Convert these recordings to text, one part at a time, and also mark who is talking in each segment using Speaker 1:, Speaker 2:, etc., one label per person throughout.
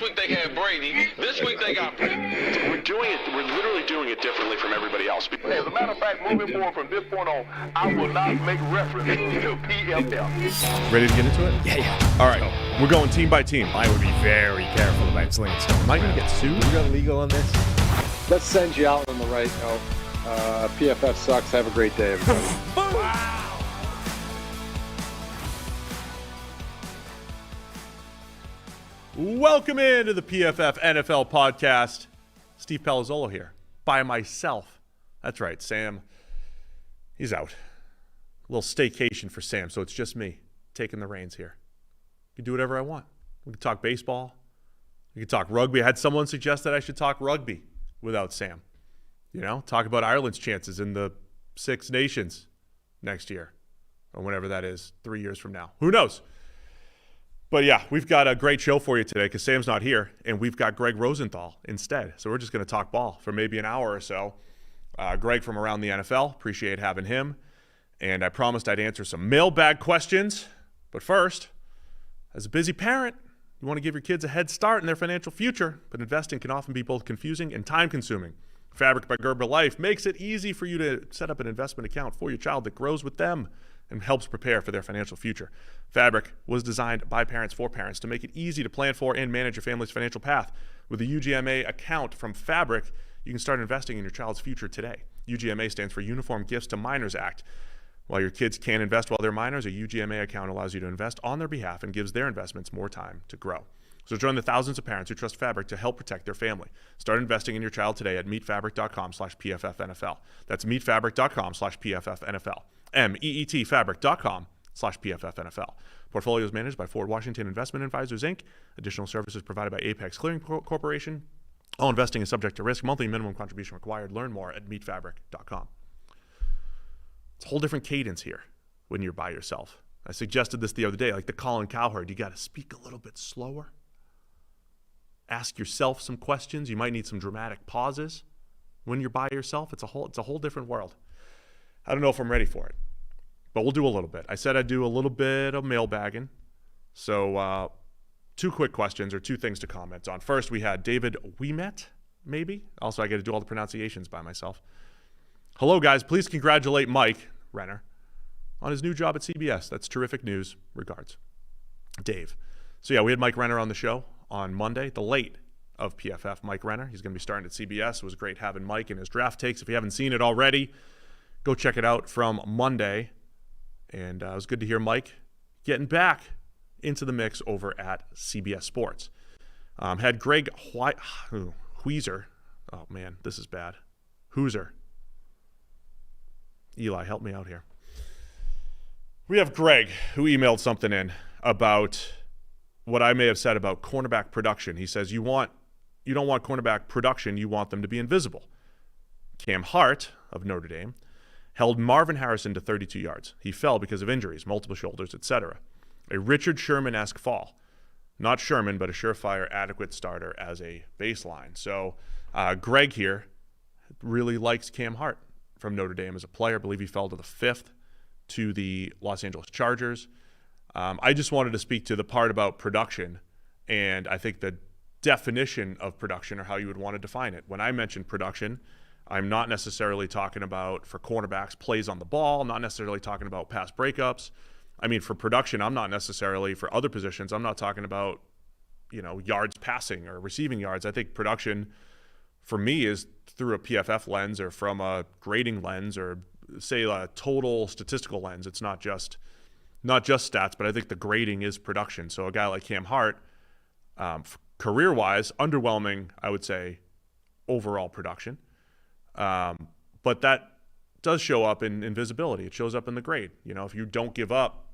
Speaker 1: week they had Brady. This week they got Brady.
Speaker 2: We're literally doing it differently from everybody else.
Speaker 3: As a matter of fact, moving forward from this point on, I will not make reference to PFF.
Speaker 4: Ready to get into it?
Speaker 5: Yeah.
Speaker 4: All right. We're going team by team.
Speaker 5: I would be very careful about slinging stuff.
Speaker 4: Am I going to get sued?
Speaker 5: We got legal on this?
Speaker 6: Let's send you out on the right note. PFF sucks. Have a great day, everybody.
Speaker 5: Wow.
Speaker 4: Welcome into the PFF NFL podcast. Steve Palazzolo here by myself. That's right, Sam. He's out. A little staycation for Sam, so it's just me taking the reins here. I can do whatever I want. We can talk baseball. We can talk rugby. I had someone suggest that I should talk rugby without Sam. You know, talk about Ireland's chances in the Six Nations next year or whenever that is, 3 years from now. Who knows? But yeah, we've got a great show for you today because Sam's not here, and we've got Gregg Rosenthal instead. So we're just going to talk ball for maybe an hour or so. Greg from around the NFL, appreciate having him. And I promised I'd answer some mailbag questions. But first, as a busy parent, you want to give your kids a head start in their financial future, but investing can often be both confusing and time-consuming. Fabric by Gerber Life makes it easy for you to set up an investment account for your child that grows with them and helps prepare for their financial future. Fabric was designed by parents for parents to make it easy to plan for and manage your family's financial path. With a UGMA account from Fabric, you can start investing in your child's future today. UGMA stands for Uniform Gifts to Minors Act. While your kids can invest while they're minors, a UGMA account allows you to invest on their behalf and gives their investments more time to grow. So join the thousands of parents who trust Fabric to help protect their family. Start investing in your child today at meetfabric.com/PFFNFL. That's meetfabric.com/PFFNFL. meetfabric.com/PFFNFL. Portfolio is managed by Ford Washington Investment Advisors, Inc. Additional services provided by Apex Clearing Corporation. All investing is subject to risk. Monthly minimum contribution required. Learn more at meetfabric.com. It's a whole different cadence here when you're by yourself. I suggested this the other day, like the Colin Cowherd. You got to speak a little bit slower. Ask yourself some questions. You might need some dramatic pauses when you're by yourself. It's a whole different world. I don't know if I'm ready for it, but we'll do a little bit. I said I'd do a little bit of mailbagging. So two quick questions or two things to comment on. First, we had David Ouimet, maybe. Also, I got to do all the pronunciations by myself. Hello, guys. Please congratulate Mike Renner on his new job at CBS. That's terrific news. Regards, Dave. So, yeah, we had Mike Renner on the show on Monday, the late of PFF, Mike Renner. He's going to be starting at CBS. It was great having Mike in his draft takes. If you haven't seen it already, go check it out from Monday. And it was good to hear Mike getting back into the mix over at CBS Sports. Had Greg Huizer. Oh, man, this is bad. Hooser. Eli, help me out here. We have Greg who emailed something in about what I may have said about cornerback production. He says, you don't want cornerback production, you want them to be invisible. Cam Hart of Notre Dame held Marvin Harrison to 32 yards. He fell because of injuries, multiple shoulders, etc. A Richard Sherman-esque fall. Not Sherman, but a surefire, adequate starter as a baseline. So Greg here really likes Cam Hart from Notre Dame as a player. I believe he fell to the 5th to the Los Angeles Chargers. I just wanted to speak to the part about production, and I think the definition of production or how you would want to define it. When I mention production, I'm not necessarily talking about, for cornerbacks, plays on the ball, not necessarily talking about pass breakups. I mean, for production, I'm not necessarily, for other positions, I'm not talking about, yards passing or receiving yards. I think production for me is through a PFF lens or from a grading lens or say a total statistical lens. It's not just stats, but I think the grading is production. So a guy like Cam Hart, career-wise, underwhelming, I would say, overall production. But that does show up in visibility. It shows up in the grade. If you don't give up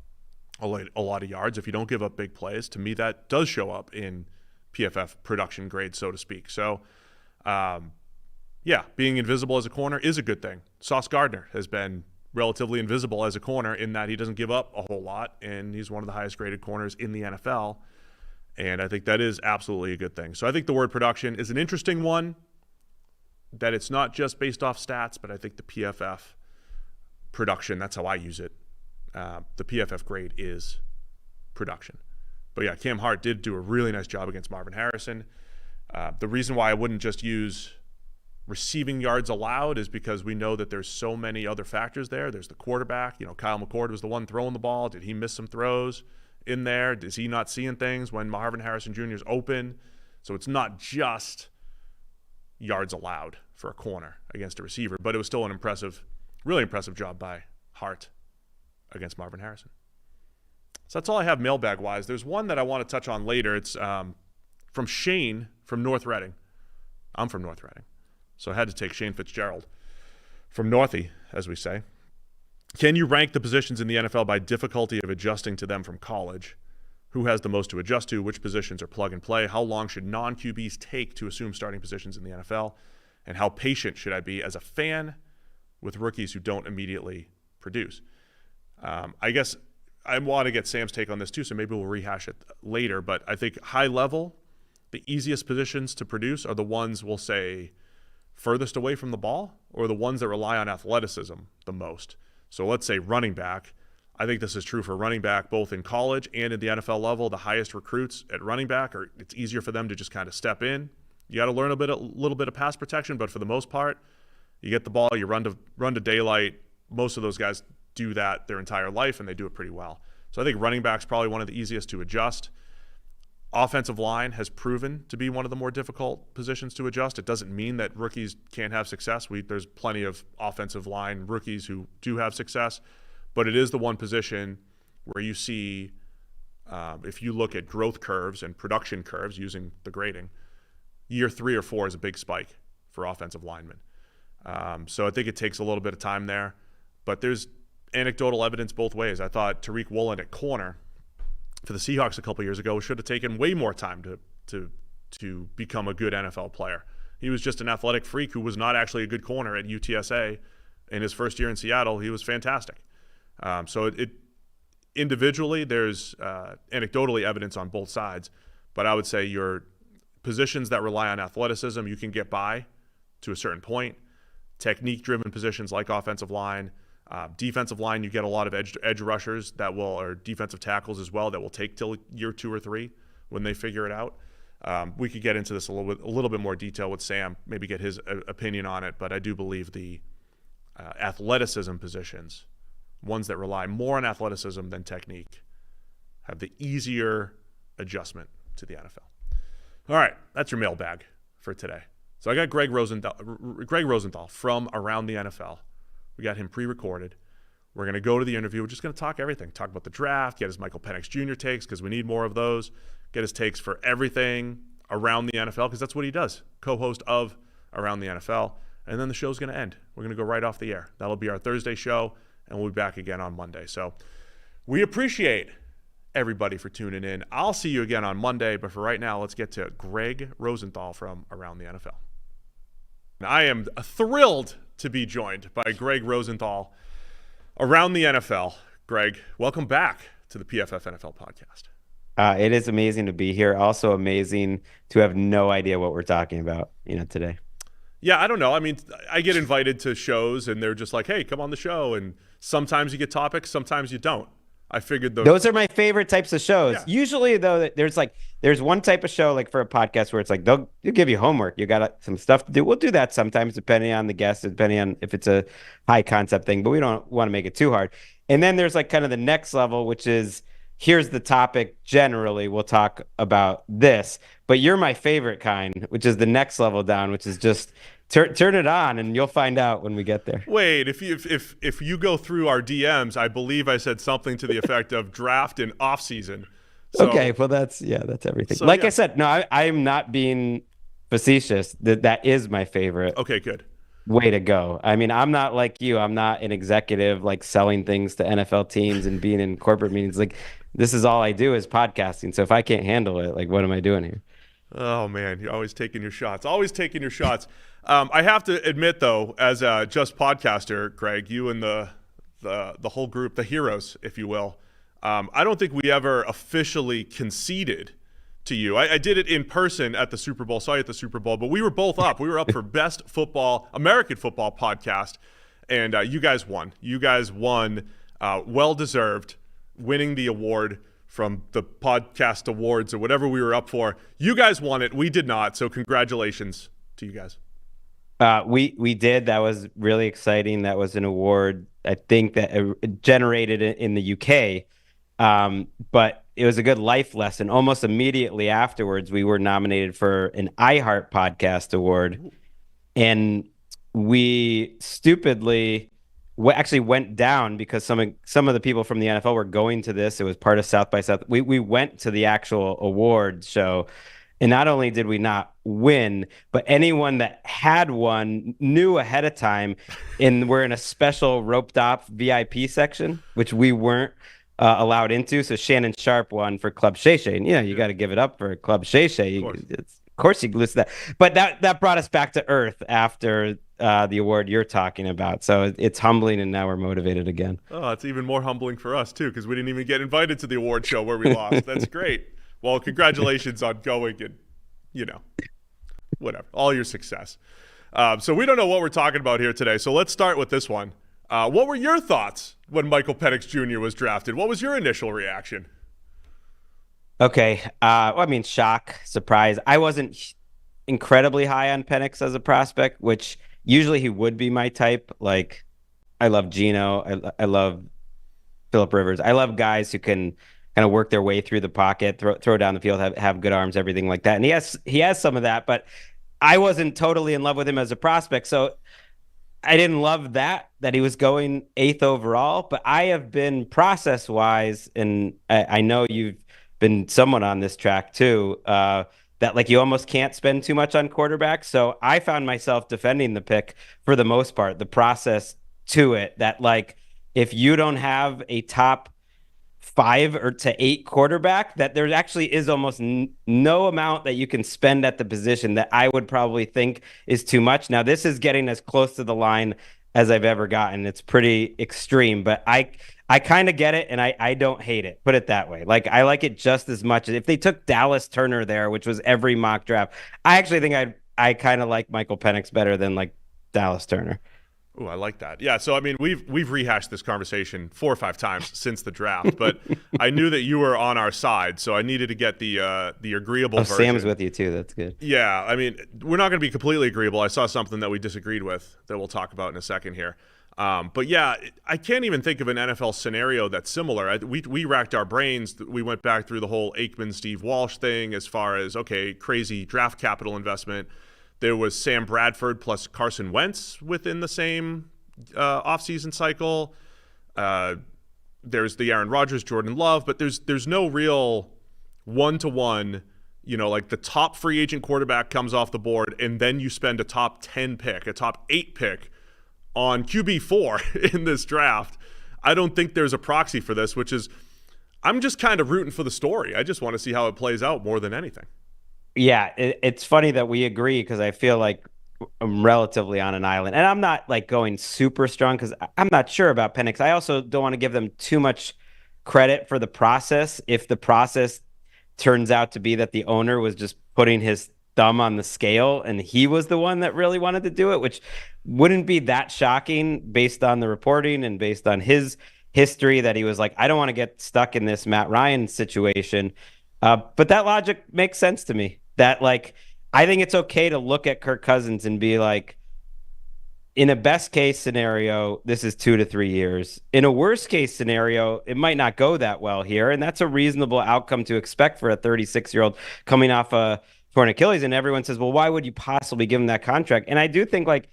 Speaker 4: a lot of yards, if you don't give up big plays, to me that does show up in PFF production grade, so to speak. So, being invisible as a corner is a good thing. Sauce Gardner has been relatively invisible as a corner in that he doesn't give up a whole lot, and he's one of the highest graded corners in the NFL. And I think that is absolutely a good thing. So I think the word production is an interesting one, that it's not just based off stats, but I think the PFF production, that's how I use it. The PFF grade is production. But yeah, Cam Hart did do a really nice job against Marvin Harrison. The reason why I wouldn't just use receiving yards allowed is because we know that there's so many other factors there. There's the quarterback. Kyle McCord was the one throwing the ball. Did he miss some throws in there? Is he not seeing things when Marvin Harrison Jr. is open? So it's not just yards allowed for a corner against a receiver, but it was still an impressive, really impressive job by Hart against Marvin Harrison. So that's all I have mailbag-wise. There's one that I want to touch on later. It's from Shane from North Reading. I'm from North Reading, so I had to take Shane Fitzgerald from Northie, as we say. Can you rank the positions in the NFL by difficulty of adjusting to them from college? Who has the most to adjust to? Which positions are plug and play? How long should non-QBs take to assume starting positions in the NFL? And how patient should I be as a fan with rookies who don't immediately produce? I guess I want to get Sam's take on this too, so maybe we'll rehash it later. But I think high level, the easiest positions to produce are the ones, we'll say, furthest away from the ball, or the ones that rely on athleticism the most. So let's say running back. I think this is true for running back both in college and at the NFL level. The highest recruits at running back, it's easier for them to just kind of step in. You got to learn a little bit of pass protection, but for the most part, you get the ball, you run to daylight. Most of those guys do that their entire life, and they do it pretty well. So I think running back's probably one of the easiest to adjust. Offensive line has proven to be one of the more difficult positions to adjust. It doesn't mean that rookies can't have success. There's plenty of offensive line rookies who do have success, but it is the one position where you see, if you look at growth curves and production curves using the grading, year 3 or 4 is a big spike for offensive linemen. So I think it takes a little bit of time there, but there's anecdotal evidence both ways. I thought Tariq Woolen at corner for the Seahawks a couple years ago should have taken way more time to become a good NFL player. He was just an athletic freak who was not actually a good corner at UTSA. In his first year in Seattle, he was fantastic. So it individually, there's anecdotally evidence on both sides, but I would say your positions that rely on athleticism, you can get by to a certain point. Technique-driven positions like offensive line, defensive line, you get a lot of edge rushers that will, or defensive tackles as well, that will take till year 2 or 3 when they figure it out. We could get into this a little bit more detail with Sam, maybe get his opinion on it, but I do believe the athleticism positions, ones that rely more on athleticism than technique, have the easier adjustment to the NFL. All right, that's your mailbag for today. So I got Gregg Rosenthal from Around the NFL. We got him pre-recorded. We're going to go to the interview. We're just going to talk everything. Talk about the draft, get his Michael Penix Jr. takes because we need more of those. Get his takes for everything around the NFL because that's what he does, co-host of Around the NFL. And then the show's going to end. We're going to go right off the air. That'll be our Thursday show, and we'll be back again on Monday. So we appreciate everybody for tuning in. I'll see you again on Monday, but for right now, let's get to Gregg Rosenthal from Around the NFL. And I am thrilled to be joined by Gregg Rosenthal, Around the NFL. Gregg, welcome back to the PFF NFL podcast.
Speaker 7: It is amazing to be here. Also amazing to have no idea what we're talking about, today.
Speaker 4: Yeah, I don't know. I mean, I get invited to shows and they're just like, hey, come on the show. And sometimes you get topics, sometimes you don't. I figured those
Speaker 7: are my favorite types of shows. Yeah. Usually, though, there's one type of show, like for a podcast, where it's like they'll give you homework. You got some stuff to do. We'll do that sometimes, depending on the guest, depending on if it's a high concept thing. But we don't want to make it too hard. And then there's like kind of the next level, which is here's the topic. Generally, we'll talk about this. But you're my favorite kind, which is the next level down, which is just turn it on, and you'll find out when we get there.
Speaker 4: Wait, if you go through our DMs, I believe I said something to the effect of draft and offseason. So,
Speaker 7: okay, well that's everything. So, I said, no, I'm not being facetious. That is my favorite.
Speaker 4: Okay, good.
Speaker 7: Way to go. I mean, I'm not like you. I'm not an executive like selling things to NFL teams and being in corporate meetings. Like this is all I do is podcasting. So if I can't handle it, like what am I doing here?
Speaker 4: Oh man, you're always taking your shots. I have to admit though, as a just podcaster, Gregg, you and the whole group, the heroes, if you will, I don't think we ever officially conceded to you. I did it in person at the Super Bowl, saw you at the Super Bowl, but we were both up. We were up for best American football podcast, and you guys won. You guys won, well-deserved, winning the award from the podcast awards or whatever we were up for. You guys won it. We did not. So congratulations to you guys.
Speaker 7: We did. That was really exciting. That was an award, I think, that generated in the UK. But it was a good life lesson. Almost immediately afterwards, we were nominated for an iHeart Podcast Award. And we stupidly actually went down because some of the people from the NFL were going to this. It was part of South by South. We went to the actual award show. And not only did we not win, but anyone that had won knew ahead of time. And we're in a special roped off VIP section, which we weren't allowed into. So Shannon Sharp won for Club Shay Shay. And, you got to give it up for Club Shay Shay. Of course you lose that. But that brought us back to earth after the award you're talking about. So it's humbling, and now we're motivated again.
Speaker 4: Oh, it's even more humbling for us, too, because we didn't even get invited to the award show where we lost. That's great. Well, congratulations on going and, whatever, all your success. So we don't know what we're talking about here today. So let's start with this one. What were your thoughts when Michael Penix Jr. was drafted? What was your initial reaction?
Speaker 7: Okay. Shock, surprise. I wasn't incredibly high on Penix as a prospect, which usually he would be my type. Like, I love Geno. I love Phillip Rivers. I love guys who can kind of work their way through the pocket, throw down the field, have good arms, everything like that. And he has some of that, but I wasn't totally in love with him as a prospect. So I didn't love that he was going 8th overall, but I have been process-wise, and I know you've been somewhat on this track too, that like you almost can't spend too much on quarterbacks. So I found myself defending the pick for the most part, the process to it, that like if you don't have a top 5 or to 8 quarterback, that there actually is almost no amount that you can spend at the position that I would probably think is too much. Now, this is getting as close to the line as I've ever gotten. It's pretty extreme, but I kind of get it, and I don't hate it. Put it that way. Like, I like it just as much as if they took Dallas Turner there, which was every mock draft. I actually think I kind of like Michael Penix better than like Dallas Turner.
Speaker 4: Oh, I like that. Yeah, so I mean, we've rehashed this conversation 4 or 5 times since the draft, but I knew that you were on our side, so I needed to get the agreeable version.
Speaker 7: Sam's with you too. That's good.
Speaker 4: Yeah, I mean, we're not going to be completely agreeable. I saw something that we disagreed with that we'll talk about in a second here. But yeah, I can't even think of an NFL scenario that's similar. We racked our brains. We went back through the whole Aikman, Steve Walsh thing as far as, okay, crazy draft capital investment. There was Sam Bradford plus Carson Wentz within the same offseason cycle. There's the Aaron Rodgers, Jordan Love, but there's no real one-to-one, like the top free agent quarterback comes off the board, and then you spend a top 10 pick, a top 8 pick on QB4 in this draft. I don't think there's a proxy for this, which is I'm just kind of rooting for the story. I just want to see how it plays out more than anything.
Speaker 7: Yeah, it's funny that we agree because I feel like I'm relatively on an island. And I'm not like going super strong because I'm not sure about Penix. I also don't want to give them too much credit for the process. If the process turns out to be that the owner was just putting his thumb on the scale and he was the one that really wanted to do it, which wouldn't be that shocking based on the reporting and based on his history, that he was like, I don't want to get stuck in this Matt Ryan situation. But that logic makes sense to me. That like, I think it's okay to look at Kirk Cousins and be like, in a best case scenario, this is 2 to 3 years. In a worst case scenario, it might not go that well here. And that's a reasonable outcome to expect for a 36-year-old coming off a torn Achilles. And everyone says, well, why would you possibly give him that contract? And I do think like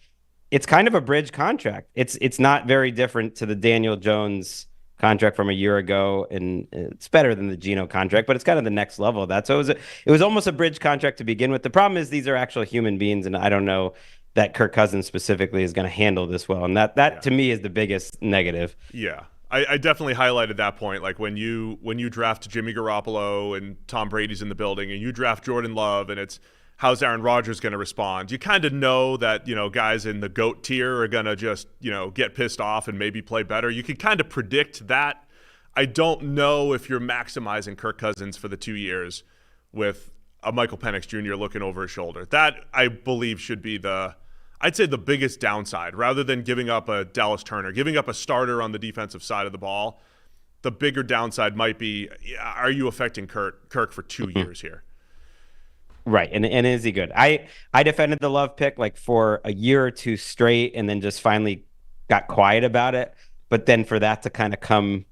Speaker 7: it's kind of a bridge contract. It's not very different to the Daniel Jones contract from a year ago, and it's better than the Geno contract, but it's kind of the next level of that. So it was almost a bridge contract to begin with. The problem is these are actual human beings, and I don't know that Kirk Cousins specifically is going to handle this well. And that to me is the biggest negative.
Speaker 4: Yeah. I definitely highlighted that point. Like when you draft Jimmy Garoppolo and Tom Brady's in the building, and you draft Jordan Love, and it's how's Aaron Rodgers going to respond? You kind of know that, guys in the GOAT tier are going to just, get pissed off and maybe play better. You can kind of predict that. I don't know if you're maximizing Kirk Cousins for the 2 years with a Michael Penix Jr. looking over his shoulder. That, I believe, should be I'd say the biggest downside. Rather than giving up a Dallas Turner, giving up a starter on the defensive side of the ball, the bigger downside might be, are you affecting Kirk for 2 years here?
Speaker 7: Right. And is he good? I defended the Love pick like for a year or two straight and then just finally got quiet about it. But then for that to kind of come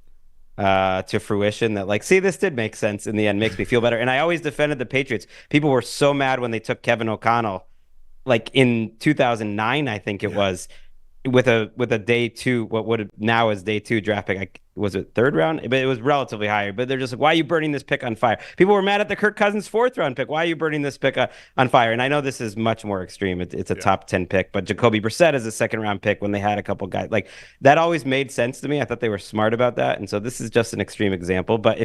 Speaker 7: to fruition, that like, see, this did make sense in the end, makes me feel better. And I always defended the Patriots. People were so mad when they took Kevin O'Connell, like in 2009, I think it was, with a day two, what would now is day two draft pick. Was it third round? But it was relatively higher. But they're just like, why are you burning this pick on fire? People were mad at the Kirk Cousins 4th round pick. Why are you burning this pick on fire? And I know this is much more extreme. It's a top 10 pick, but Jacoby Brissett is a 2nd round pick when they had a couple guys. Like, that always made sense to me. I thought they were smart about that. And so this is just an extreme example. But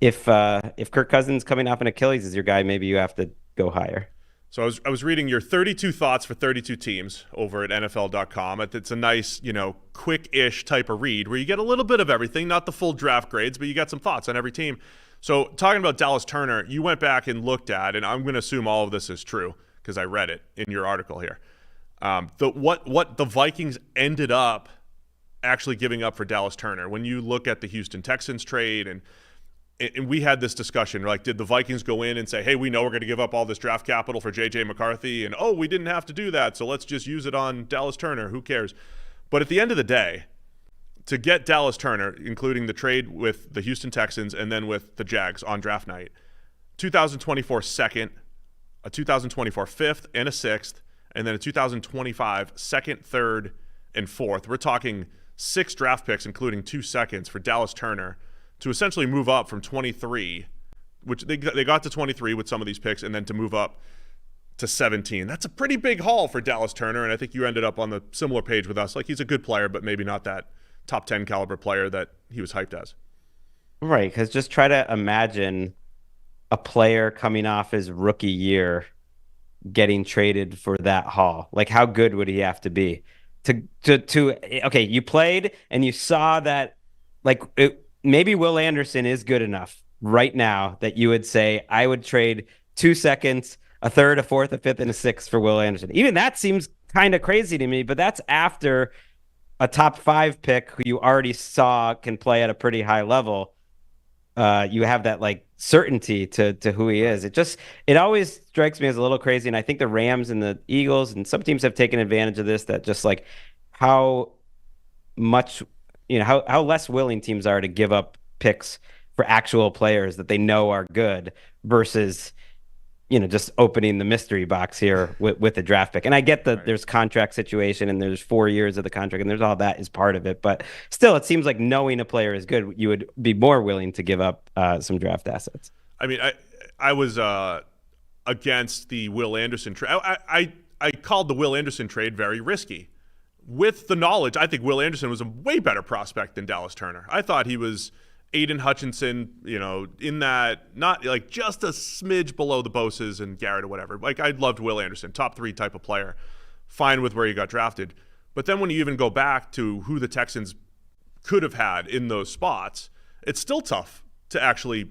Speaker 7: if Kirk Cousins coming off an Achilles is your guy, maybe you have to go higher.
Speaker 4: So I was reading your 32 thoughts for 32 teams over at NFL.com. It's a nice, quick-ish type of read where you get a little bit of everything, not the full draft grades, but you got some thoughts on every team. So talking about Dallas Turner, you went back and looked at, and I'm going to assume all of this is true because I read it in your article here. What the Vikings ended up actually giving up for Dallas Turner. When you look at the Houston Texans trade and we had this discussion, like, did the Vikings go in and say, hey, we know we're going to give up all this draft capital for J.J. McCarthy, and, we didn't have to do that, so let's just use it on Dallas Turner. Who cares? But at the end of the day, to get Dallas Turner, including the trade with the Houston Texans and then with the Jags on draft night, 2024 second, a 2024 5th, and a 6th, and then a 2025 2nd, 3rd, and 4th. We're talking 6 draft picks, including 2 seconds for Dallas Turner, to essentially move up from 23, which they got to 23 with some of these picks, and then to move up to 17. That's a pretty big haul for Dallas Turner, and I think you ended up on the similar page with us. Like, he's a good player, but maybe not that top 10 caliber player that he was hyped as.
Speaker 7: Right, because just try to imagine a player coming off his rookie year getting traded for that haul. Like, how good would he have to be? Okay, you played, and you saw that, like, maybe Will Anderson is good enough right now that you would say, I would trade 2 seconds, a 3rd, a 4th, a 5th, and a 6th for Will Anderson. Even that seems kind of crazy to me, but that's after a top 5 pick who you already saw can play at a pretty high level. You have that like certainty to who he is. It always strikes me as a little crazy. And I think the Rams and the Eagles and some teams have taken advantage of this, that just like how much, how less willing teams are to give up picks for actual players that they know are good versus, just opening the mystery box here with the draft pick. And I get that There's contract situation and there's 4 years of the contract and there's all that is part of it. But still, it seems like knowing a player is good, you would be more willing to give up some draft assets.
Speaker 4: I mean, I was against the Will Anderson trade. I called the Will Anderson trade very risky. With the knowledge, I think Will Anderson was a way better prospect than Dallas Turner. I thought he was Aiden Hutchinson, in that, not like just a smidge below the Boses and Garrett or whatever. Like, I loved Will Anderson, top 3 type of player, fine with where he got drafted. But then when you even go back to who the Texans could have had in those spots, it's still tough to actually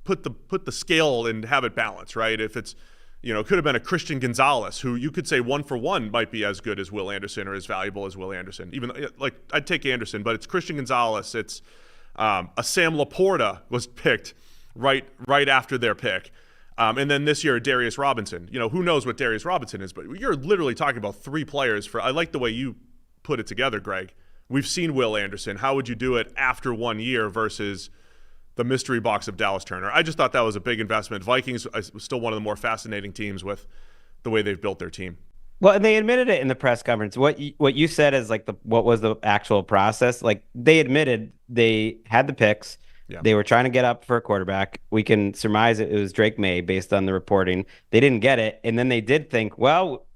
Speaker 4: put the scale and have it balanced, right? If it's, it could have been a Christian Gonzalez, who you could say 1-for-1 might be as good as Will Anderson or as valuable as Will Anderson. Even like, I'd take Anderson, but it's Christian Gonzalez. It's a Sam Laporta was picked right after their pick. And then this year, Darius Robinson. Who knows what Darius Robinson is, but you're literally talking about 3 players I like the way you put it together, Greg. We've seen Will Anderson. How would you do it after 1 year versus the mystery box of Dallas Turner? I just thought that was a big investment. Vikings was still one of the more fascinating teams with the way they've built their team.
Speaker 7: Well, and they admitted it in the press conference. What you said is like what was the actual process? Like, they admitted they had the picks. Yeah. They were trying to get up for a quarterback. We can surmise it was Drake May based on the reporting. They didn't get it. And then they did think, well,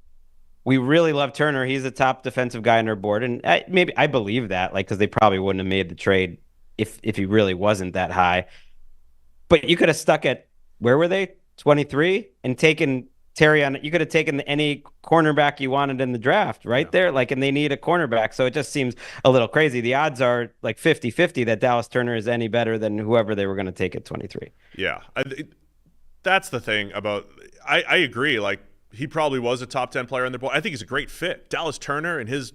Speaker 7: we really love Turner. He's a top defensive guy on our board. And I believe that, like, because they probably wouldn't have made the trade if he really wasn't that high. But you could have stuck at, where were they? 23 and taken Terry on it. You could have taken any cornerback you wanted in the draft there. Like, and they need a cornerback. So it just seems a little crazy. The odds are like 50-50 that Dallas Turner is any better than whoever they were going to take at 23.
Speaker 4: Yeah. That's the thing about, I agree. Like, he probably was a top 10 player on their board. I think he's a great fit. Dallas Turner and his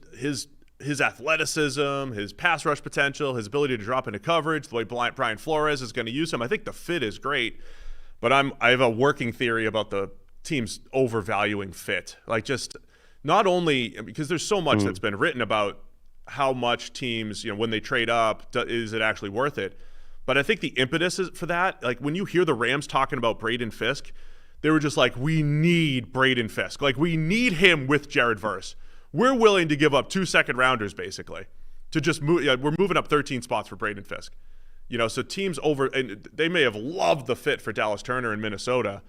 Speaker 4: his athleticism, his pass rush potential, his ability to drop into coverage, the way Brian Flores is going to use him. I think the fit is great, but I have a working theory about the teams overvaluing fit. Like, just not only because there's so much that's been written about how much teams, when they trade up, is it actually worth it? But I think the impetus is for that, like when you hear the Rams talking about Braden Fisk, they were just like, we need Braden Fisk. Like, we need him with Jared Verse. We're willing to give up 2 second-rounders, basically, to just move. We're moving up 13 spots for Braden Fisk. So teams and they may have loved the fit for Dallas Turner in Minnesota.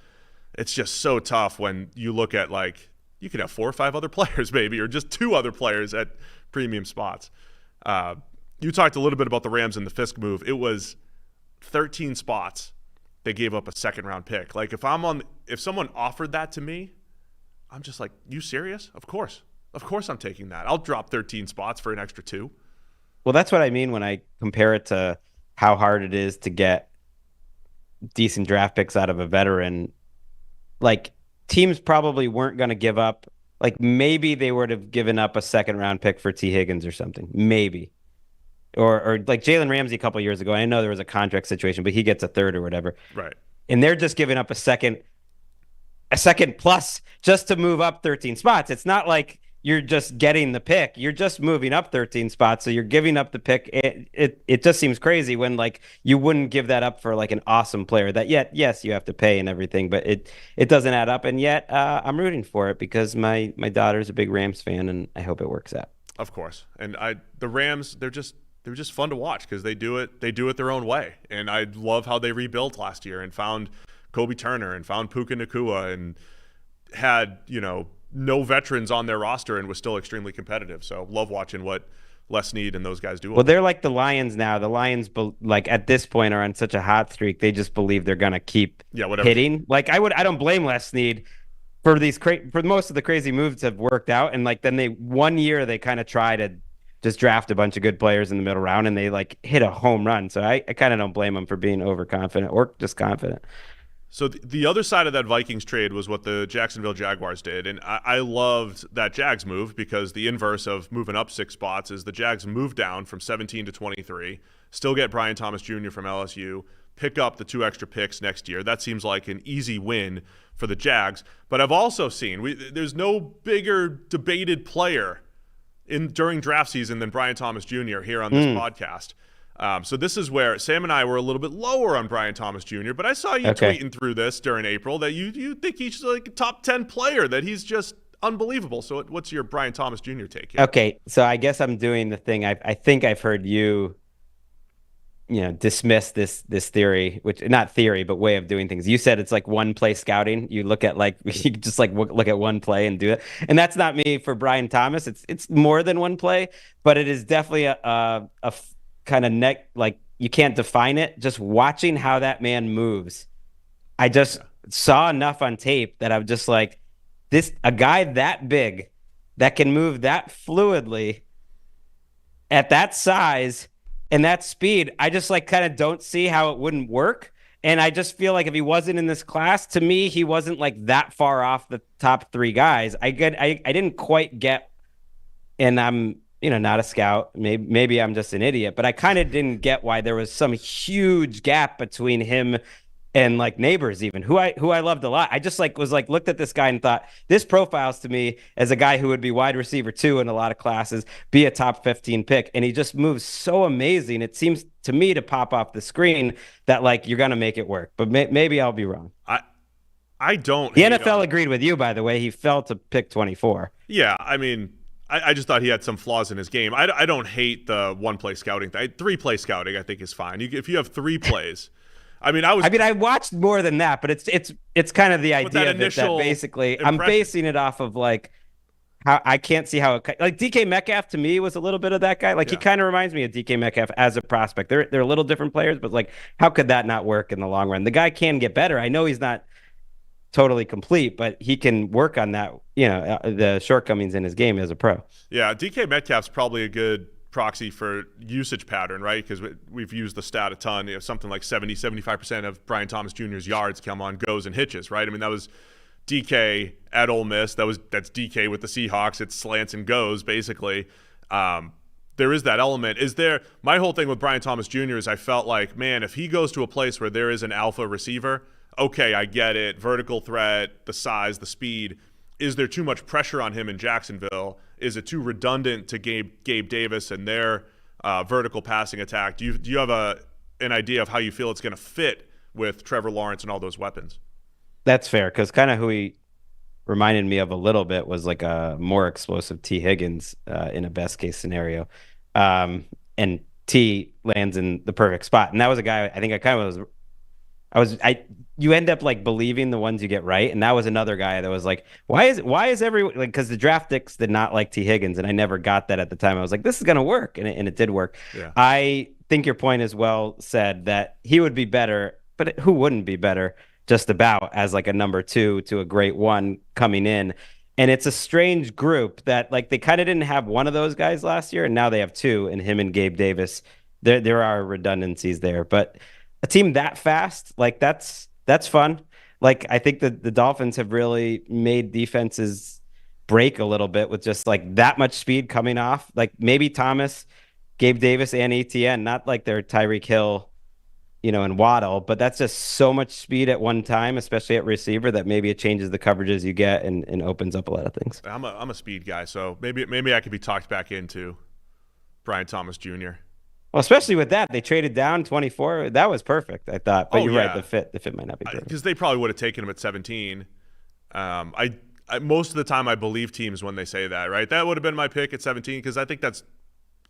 Speaker 4: It's just so tough when you look at, like, you could have 4 or 5 other players maybe, or just 2 other players at premium spots. You talked a little bit about the Rams and the Fisk move. It was 13 spots they gave up a second-round pick. Like, if someone offered that to me, I'm just like, you serious? Of course I'm taking that. I'll drop 13 spots for an extra 2.
Speaker 7: Well, that's what I mean when I compare it to how hard it is to get decent draft picks out of a veteran. Like, teams probably weren't going to give up. Like, maybe they would have given up a second-round pick for T. Higgins or something. Maybe. Or like Jalen Ramsey a couple years ago. I know there was a contract situation, but he gets a third or whatever.
Speaker 4: Right.
Speaker 7: And they're just giving up a second plus just to move up 13 spots. It's not like you're just getting the pick. You're just moving up 13 spots. So you're giving up the pick. It just seems crazy when, like, you wouldn't give that up for, like, an awesome player that yes, you have to pay and everything, but it doesn't add up. And yet I'm rooting for it because my daughter's a big Rams fan, and I hope it works out.
Speaker 4: Of course. And the Rams, they're just fun to watch because they do it their own way. And I love how they rebuilt last year and found Kobe Turner and found Puka Nacua and had, no veterans on their roster and was still extremely competitive. So love watching what Les Snead and those guys do.
Speaker 7: Well, they're like the Lions now. The Lions, like, at this point, are on such a hot streak. They just believe they're gonna keep hitting. Like, I don't blame Les Snead for these for most of the crazy moves have worked out. And, like, then one year they kind of try to just draft a bunch of good players in the middle round and they, like, hit a home run. So I kind of don't blame them for being overconfident or just confident.
Speaker 4: So the other side of that Vikings trade was what the Jacksonville Jaguars did. And I loved that Jags move because the inverse of moving up 6 spots is the Jags moved down from 17 to 23, still get Brian Thomas Jr. from LSU, pick up the 2 extra picks next year. That seems like an easy win for the Jags. But I've also seen there's no bigger debated player during draft season than Brian Thomas Jr. here on this podcast. So this is where Sam and I were a little bit lower on Brian Thomas Jr., but I saw you tweeting through this during April that you think he's like a top 10 player, that he's just unbelievable. So what's your Brian Thomas Jr. take here?
Speaker 7: Okay, so I guess I'm doing the thing. I think I've heard you dismiss this theory, which not theory, but way of doing things. You said it's like one play scouting. You look at you just like look at one play and do it. And that's not me for Brian Thomas. It's more than one play, but it is definitely a kind of like you can't define it. Just watching how that man moves, I just saw enough on tape that I'm just like, a guy that big that can move that fluidly at that size and that speed, I just like kind of don't see how it wouldn't work. And I just feel like if he wasn't in this class, to me, he wasn't like that far off the top 3 guys. I didn't quite get, and I'm not a scout. Maybe I'm just an idiot, but I kind of didn't get why there was some huge gap between him and like Neighbors, even who I loved a lot. I just looked at this guy and thought, this profiles to me as a guy who would be wide receiver 2 in a lot of classes, be a top 15 pick. And he just moves so amazing. It seems to me to pop off the screen that like, you're going to make it work, but maybe I'll be wrong.
Speaker 4: I don't.
Speaker 7: The NFL agreed with you, by the way. He fell to pick 24.
Speaker 4: Yeah. I mean, I just thought he had some flaws in his game. I don't hate the 1-play scouting. 3-play scouting, I think, is fine. If you have 3 plays, I
Speaker 7: watched more than that, but it's kind of the idea that basically I'm basing it off of like how I can't see how like DK Metcalf to me was a little bit of that guy. Like he kind of reminds me of DK Metcalf as a prospect. They're a little different players, but like how could that not work in the long run? The guy can get better. I know he's not totally complete, but he can work on that, the shortcomings in his game as a pro.
Speaker 4: Yeah, DK Metcalf's probably a good proxy for usage pattern, right? Because we've used the stat a ton. Something like 75% of Brian Thomas Jr.'s yards come on goes and hitches, right? I mean, that was DK at Ole Miss. That's DK with the Seahawks. It's slants and goes, basically. there is that element. My whole thing with Brian Thomas Jr. is I felt like, man, if he goes to a place where there is an alpha receiver, okay, I get it. Vertical threat, the size, the speed. Is there too much pressure on him in Jacksonville? Is it too redundant to Gabe Davis and their vertical passing attack? Do you have an idea of how you feel it's going to fit with Trevor Lawrence and all those weapons?
Speaker 7: That's fair, because kind of who he reminded me of a little bit was like a more explosive T. Higgins in a best case scenario. And T lands in the perfect spot. And that was a guy I think you end up like believing the ones you get right. And that was another guy that was like, why is everyone like, because the draft picks did not like T. Higgins. And I never got that at the time. I was like, this is going to work. And it did work. Yeah. I think your point is well said that he would be better, but who wouldn't be better just about as like a number 2 to a great 1 coming in. And it's a strange group that like they kind of didn't have one of those guys last year. And now they have 2 in him and Gabe Davis. There are redundancies there, but a team that fast, like that's fun. Like I think that the Dolphins have really made defenses break a little bit with just like that much speed coming off. Like maybe Thomas, Gabe Davis, and ETN, not like they're Tyreek Hill, and Waddle, but that's just so much speed at one time, especially at receiver, that maybe it changes the coverages you get and opens up a lot of things.
Speaker 4: I'm a speed guy, so maybe I could be talked back into Brian Thomas Jr.
Speaker 7: Well, especially with that, they traded down 24. That was perfect, I thought. But right, the fit might not be perfect.
Speaker 4: Because they probably would have taken him at 17. I most of the time I believe teams when they say that, right? That would have been my pick at 17 because I think that's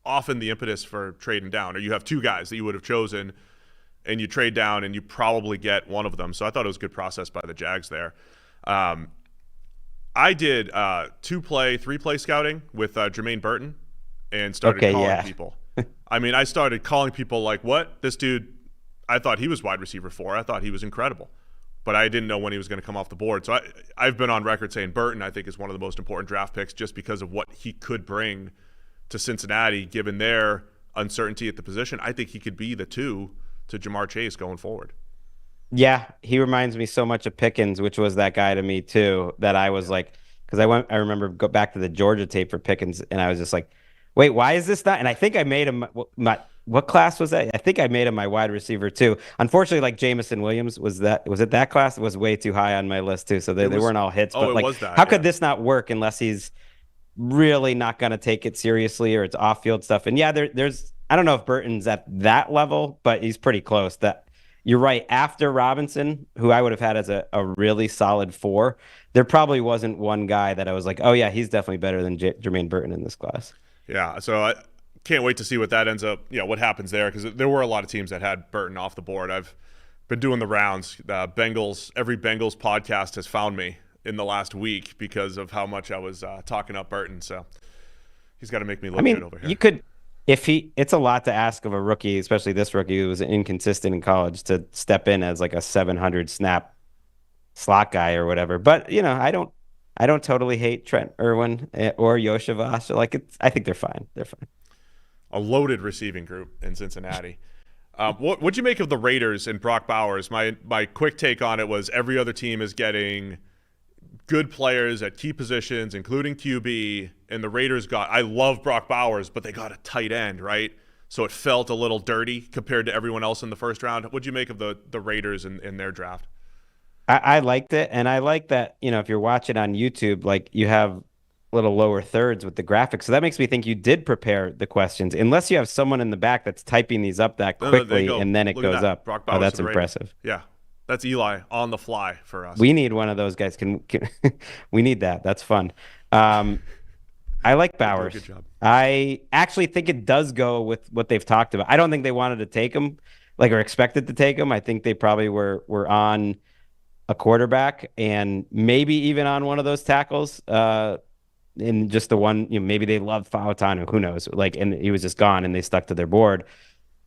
Speaker 4: often the impetus for trading down. Or you have 2 guys that you would have chosen, and you trade down, and you probably get one of them. So I thought it was a good process by the Jags there. I did 2-play, 3-play scouting with Jermaine Burton and started calling people. I mean, I started calling people like, what? This dude, I thought he was wide receiver 4. I thought he was incredible. But I didn't know when he was going to come off the board. So I've been on record saying Burton, I think, is one of the most important draft picks just because of what he could bring to Cincinnati, given their uncertainty at the position. I think he could be the 2 to Jamar Chase going forward.
Speaker 7: Yeah, he reminds me so much of Pickens, which was that guy to me too, that I was like, because I remember go back to the Georgia tape for Pickens, and I was just like, wait, why is this not? And I think I made him, what class was that? I think I made him my wide receiver too. Unfortunately, like Jamison Williams, was it that class? It was way too high on my list too, so they weren't all hits. But like, how could this not work unless he's really not going to take it seriously or it's off-field stuff? And yeah, there's, I don't know if Burton's at that level, but he's pretty close. That you're right. After Robinson, who I would have had as a really solid 4, there probably wasn't one guy that I was like, oh yeah, he's definitely better than Jermaine Burton in this class.
Speaker 4: Yeah, so I can't wait to see what that ends up, what happens there, because there were a lot of teams that had Burton off the board. I've been doing the rounds. Every Bengals podcast has found me in the last week because of how much I was talking up Burton. So he's got to make me look good over here.
Speaker 7: You could, it's a lot to ask of a rookie, especially this rookie who was inconsistent in college, to step in as like a 700 snap slot guy or whatever. But I don't totally hate Trent Irwin or Yoshivas. Like I think they're fine. They're fine.
Speaker 4: A loaded receiving group in Cincinnati. What'd you make of the Raiders and Brock Bowers? My quick take on it was every other team is getting good players at key positions, including QB, and the Raiders I love Brock Bowers, but they got a tight end, right? So it felt a little dirty compared to everyone else in the first round. What'd you make of the Raiders in their draft?
Speaker 7: I liked it, and I like that, if you're watching on YouTube, like you have little lower thirds with the graphics. So that makes me think you did prepare the questions, unless you have someone in the back that's typing these up that quickly, and then it goes up. Oh, that's impressive.
Speaker 4: Yeah, that's Eli on the fly for us.
Speaker 7: We need one of those guys. We need that. That's fun. I like Bowers.
Speaker 4: Good job.
Speaker 7: I actually think it does go with what they've talked about. I don't think they wanted to take him, or expected to take him. I think they probably were on a quarterback and maybe even on one of those tackles. In just the one, maybe they loved Fautanu, who knows? And he was just gone, and they stuck to their board.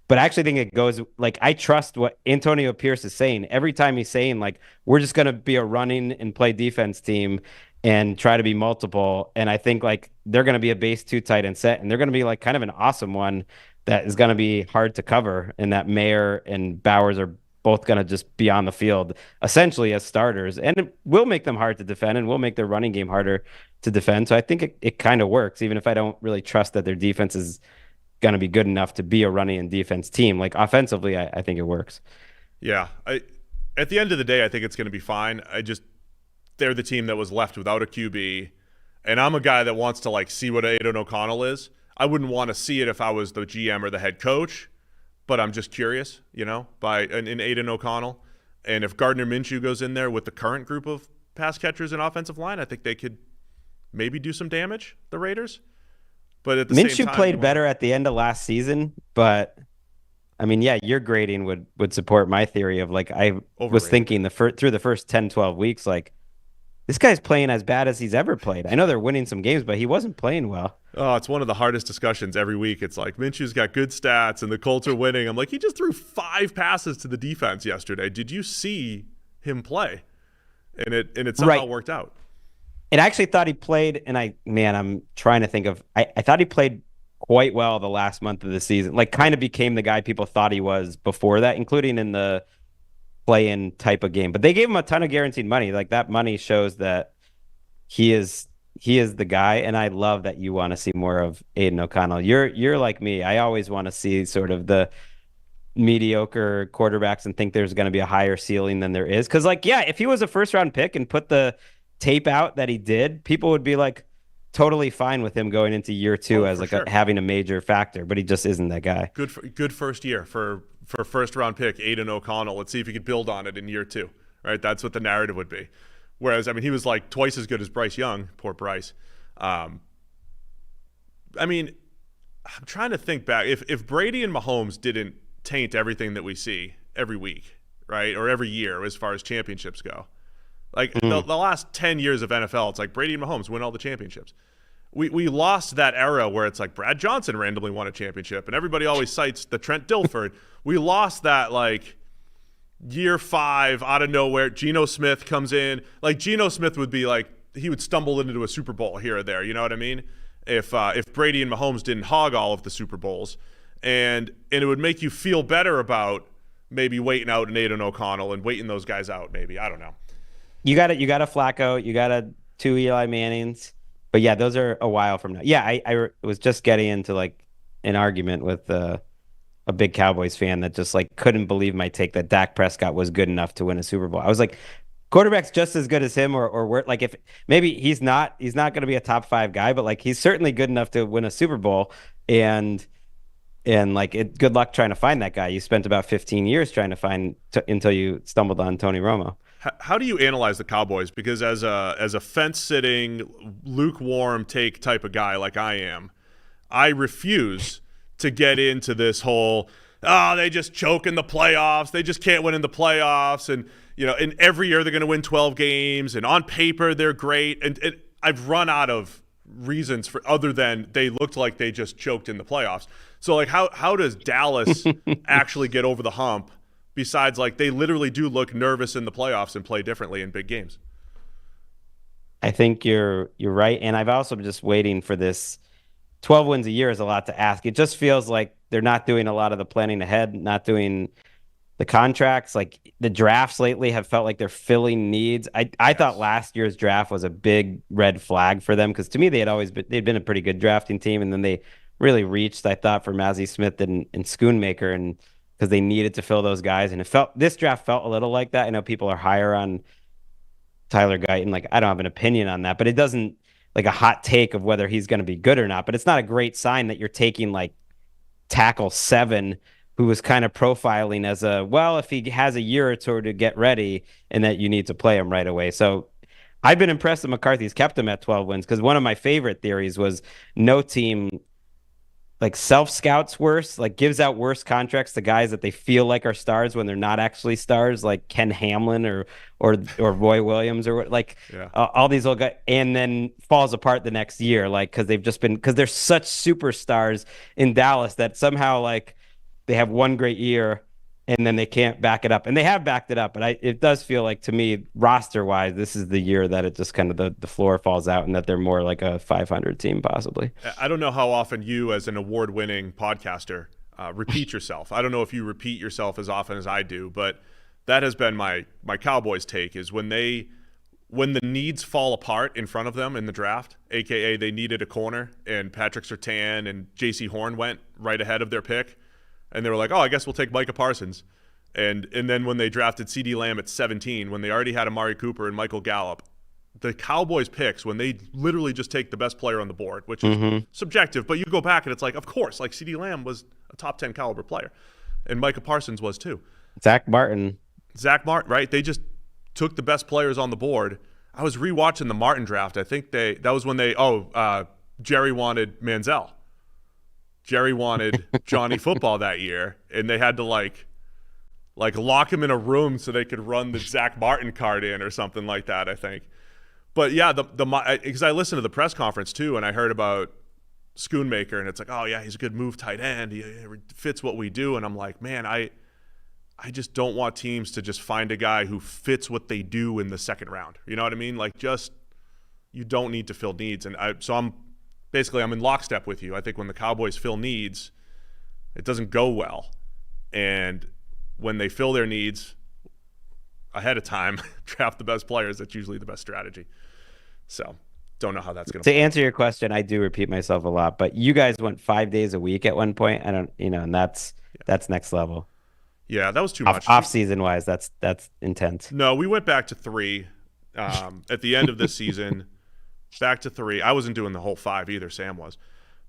Speaker 7: But I actually think it goes, I trust what Antonio Pierce is saying. Every time he's saying, we're just going to be a running and play defense team and try to be multiple. And I think, they're going to be a base 2 tight end set, and they're going to be, kind of an awesome one that is going to be hard to cover, and that Mayer and Bowers are both going to just be on the field essentially as starters, and it will make them hard to defend and will make their running game harder to defend. So I think it kind of works, even if I don't really trust that their defense is going to be good enough to be a running and defense team. Like offensively, I think it works.
Speaker 4: Yeah. At the end of the day, I think it's going to be fine. They're the team that was left without a QB, and I'm a guy that wants to like see what Aidan O'Connell is. I wouldn't want to see it if I was the GM or the head coach, but I'm just curious, by in Aidan O'Connell. And if Gardner Minshew goes in there with the current group of pass catchers and offensive line, I think they could maybe do some damage, the Raiders. But at the same time,
Speaker 7: Minshew played better at the end of last season, but I mean, yeah, your grading would support my theory of like I was thinking through the first 10, 12 weeks, like this guy's playing as bad as he's ever played. I know they're winning some games, but he wasn't playing well.
Speaker 4: Oh, it's one of the hardest discussions every week. It's like Minshew's got good stats and the Colts are winning. I'm like, he just threw 5 passes to the defense yesterday. Did you see him play? And it somehow worked out.
Speaker 7: And I actually thought he played, and I'm trying to think of, I thought he played quite well the last month of the season. Like kind of became the guy people thought he was before that, including in the play-in type of game. But they gave him a ton of guaranteed money. Like that money shows that he is the guy, and I love that you want to see more of Aidan O'Connell. You're like me. I always want to see sort of the mediocre quarterbacks and think there's going to be a higher ceiling than there is. Because like, yeah, if he was a first-round pick and put the tape out that he did, people would be like totally fine with him going into year 2 as like having a major factor, but he just isn't that guy.
Speaker 4: Good first year for first round pick Aidan O'Connell. Let's see if he could build on it in year 2. Right? That's what the narrative would be. Whereas, I mean, he was like twice as good as Bryce Young. Poor Bryce. I mean, I'm trying to think back. If Brady and Mahomes didn't taint everything that we see every week, right, or every year as far as championships go, like the last 10 years of NFL, it's like Brady and Mahomes win all the championships. We lost that era where it's like Brad Johnson randomly won a championship, and everybody always cites the Trent Dilfer. We lost that like year 5 out of nowhere. Geno Smith comes in. Like Geno Smith would be like, he would stumble into a Super Bowl here or there. You know what I mean? If Brady and Mahomes didn't hog all of the Super Bowls, and it would make you feel better about maybe waiting out an Aidan O'Connell and waiting those guys out. Maybe, I don't know. You got a Flacco, you got 2 Eli Mannings, but yeah, those are a while from now. Yeah, I was just getting into like an argument with a big Cowboys fan that just like couldn't believe my take that Dak Prescott was good enough to win a Super Bowl. I was like, quarterback's just as good as him, or like if maybe he's not going to be a top 5 guy, but like he's certainly good enough to win a Super Bowl, and like good luck trying to find that guy. You spent about 15 years trying to find until you stumbled on Tony Romo. How do you analyze the Cowboys? Because as a fence-sitting, lukewarm take type of guy like I am, I refuse to get into this whole, they just choke in the playoffs. They just can't win in the playoffs. And, and every year they're going to win 12 games. And on paper, they're great. And I've run out of reasons for other than they looked like they just choked in the playoffs. So, like, how does Dallas actually get over the hump? Besides, like, they literally do look nervous in the playoffs and play differently in big games.
Speaker 7: I think you're right. And I've also been just waiting for this. 12 wins a year is a lot to ask. It just feels like they're not doing a lot of the planning ahead, not doing the contracts. Like the drafts lately have felt like they're filling needs. I thought last year's draft was a big red flag for them, because to me they'd been a pretty good drafting team, and then they really reached, I thought, for Mazi Smith and Schoonmaker, and because they needed to fill those guys. And this draft felt a little like that. I know people are higher on Tyler Guyton. Like, I don't have an opinion on that, but it doesn't like a hot take of whether he's going to be good or not. But it's not a great sign that you're taking like tackle 7, who was kind of profiling as if he has a year or two to get ready, and that you need to play him right away. So I've been impressed that McCarthy's kept him at 12 wins, because one of my favorite theories was no team like self-scouts worse, like gives out worse contracts to guys that they feel like are stars when they're not actually stars, like Ken Hamlin or Roy Williams or like all these old guys, and then falls apart the next year, like because they're such superstars in Dallas that somehow like they have one great year and then they can't back it up. And they have backed it up, but it does feel like, to me, roster-wise, this is the year that it just kind of the floor falls out, and that they're more like a 500 team possibly.
Speaker 4: I don't know how often you, as an award-winning podcaster, repeat yourself. I don't know if you repeat yourself as often as I do, but that has been my Cowboys take, is when the needs fall apart in front of them in the draft, aka they needed a corner and Patrick Surtain and J.C. Horn went right ahead of their pick, and they were like, oh, I guess we'll take Micah Parsons. And then when they drafted C.D. Lamb at 17, when they already had Amari Cooper and Michael Gallup, the Cowboys picks, when they literally just take the best player on the board, which is subjective, but you go back and it's like, of course, like C.D. Lamb was a top 10 caliber player, and Micah Parsons was too.
Speaker 7: Zach Martin,
Speaker 4: right? They just took the best players on the board. I was rewatching the Martin draft. I think that was when Jerry wanted Manziel. Jerry wanted Johnny Football that year, and they had to like lock him in a room so they could run the Zach Martin card in or something like that, I think. But yeah, because I listened to the press conference too, and I heard about Schoonmaker, and it's like, oh yeah, he's a good move tight end. He fits what we do, and I'm like, man, I just don't want teams to just find a guy who fits what they do in the second round. You know what I mean? Like, just, you don't need to fill needs. And I'm in lockstep with you. I think when the Cowboys fill needs, it doesn't go well. And when they fill their needs ahead of time, draft the best players, that's usually the best strategy. So don't know how that's going
Speaker 7: to answer your question. I do repeat myself a lot, but you guys went 5 days a week at one point. I don't, and that's next level.
Speaker 4: Yeah, that was too much.
Speaker 7: Off season wise, that's intense.
Speaker 4: No, we went back to 3 at the end of this season. Back to 3. I wasn't doing the whole 5 either. Sam was.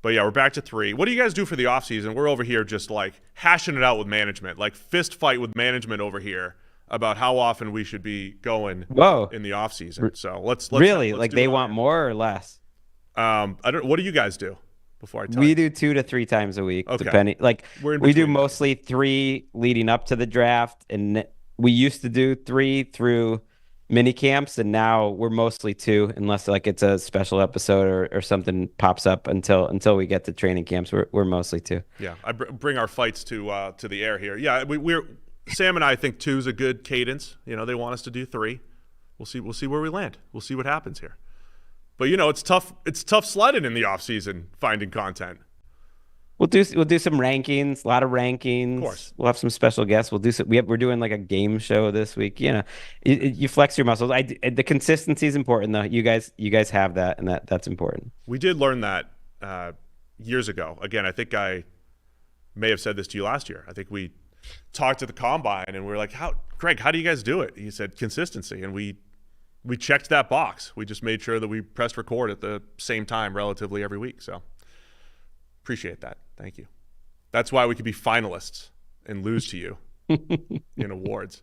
Speaker 4: But yeah, we're back to 3. What do you guys do for the off season? We're over here just like hashing it out with management, like fist fight with management over here about how often we should be going in the off season. So let's
Speaker 7: really let's like they want more or less.
Speaker 4: What do you guys do? Before I tell
Speaker 7: we
Speaker 4: you.
Speaker 7: do 2 to 3 times a week,
Speaker 4: okay.
Speaker 7: Depending. Like we do mostly 3 leading up to the draft, and we used to do 3 through mini camps, and now we're mostly 2, unless like it's a special episode or something pops up until we get to training camps. We're mostly 2.
Speaker 4: Yeah, I bring our fights to the air here. Yeah, we're Sam and I think 2 is a good cadence. You know, they want us to do 3. We'll see where we land. We'll see what happens here. But it's tough. It's tough sledding in the off season finding content.
Speaker 7: We'll do some rankings, a lot of rankings.
Speaker 4: Of course,
Speaker 7: we'll have some special guests. We'll do some. We're doing like a game show this week. You flex your muscles. The consistency is important though. You guys have that, and that's important.
Speaker 4: We did learn that years ago. Again, I think I may have said this to you last year. I think we talked at the combine, and we were like, Greg, how do you guys do it? He said consistency, and we checked that box. We just made sure that we pressed record at the same time relatively every week. So appreciate that. Thank you. That's why we could be finalists and lose to you in awards.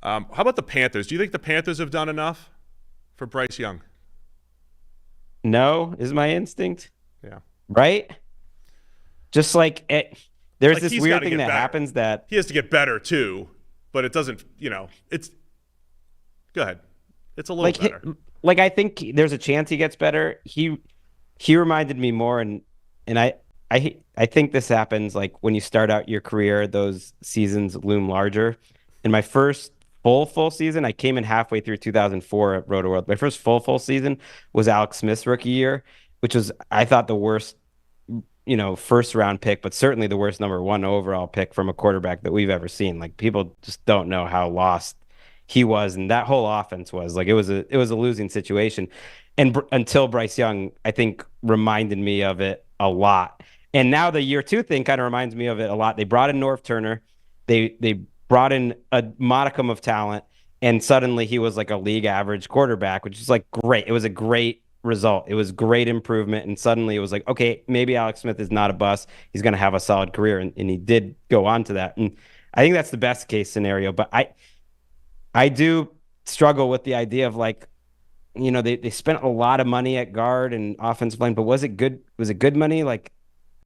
Speaker 4: How about the Panthers? Do you think the Panthers have done enough for Bryce Young?
Speaker 7: No, is my instinct.
Speaker 4: Yeah.
Speaker 7: Right? Just like there's this weird thing that
Speaker 4: better.
Speaker 7: Happens that
Speaker 4: he has to get better too, but it doesn't, it's go ahead. It's a little better.
Speaker 7: Like I think there's a chance he gets better. He reminded me more, and I think this happens like when you start out your career, those seasons loom larger. In my first full season, I came in halfway through 2004 at Roto World. My first full season was Alex Smith's rookie year, which was, I thought, the worst, first round pick, but certainly the worst number 1 overall pick from a quarterback that we've ever seen. Like, people just don't know how lost he was, and that whole offense was. Like, it was a losing situation, and until Bryce Young, I think, reminded me of it a lot. And now the year 2 thing kind of reminds me of it a lot. They brought in Norv Turner, they brought in a modicum of talent, and suddenly he was like a league average quarterback, which is like great. It was a great result. It was great improvement, and suddenly it was like, okay, maybe Alex Smith is not a bust. He's going to have a solid career, and he did go on to that. And I think that's the best case scenario. But I do struggle with the idea of like, they spent a lot of money at guard and offensive line, but was it good? Was it good money? Like,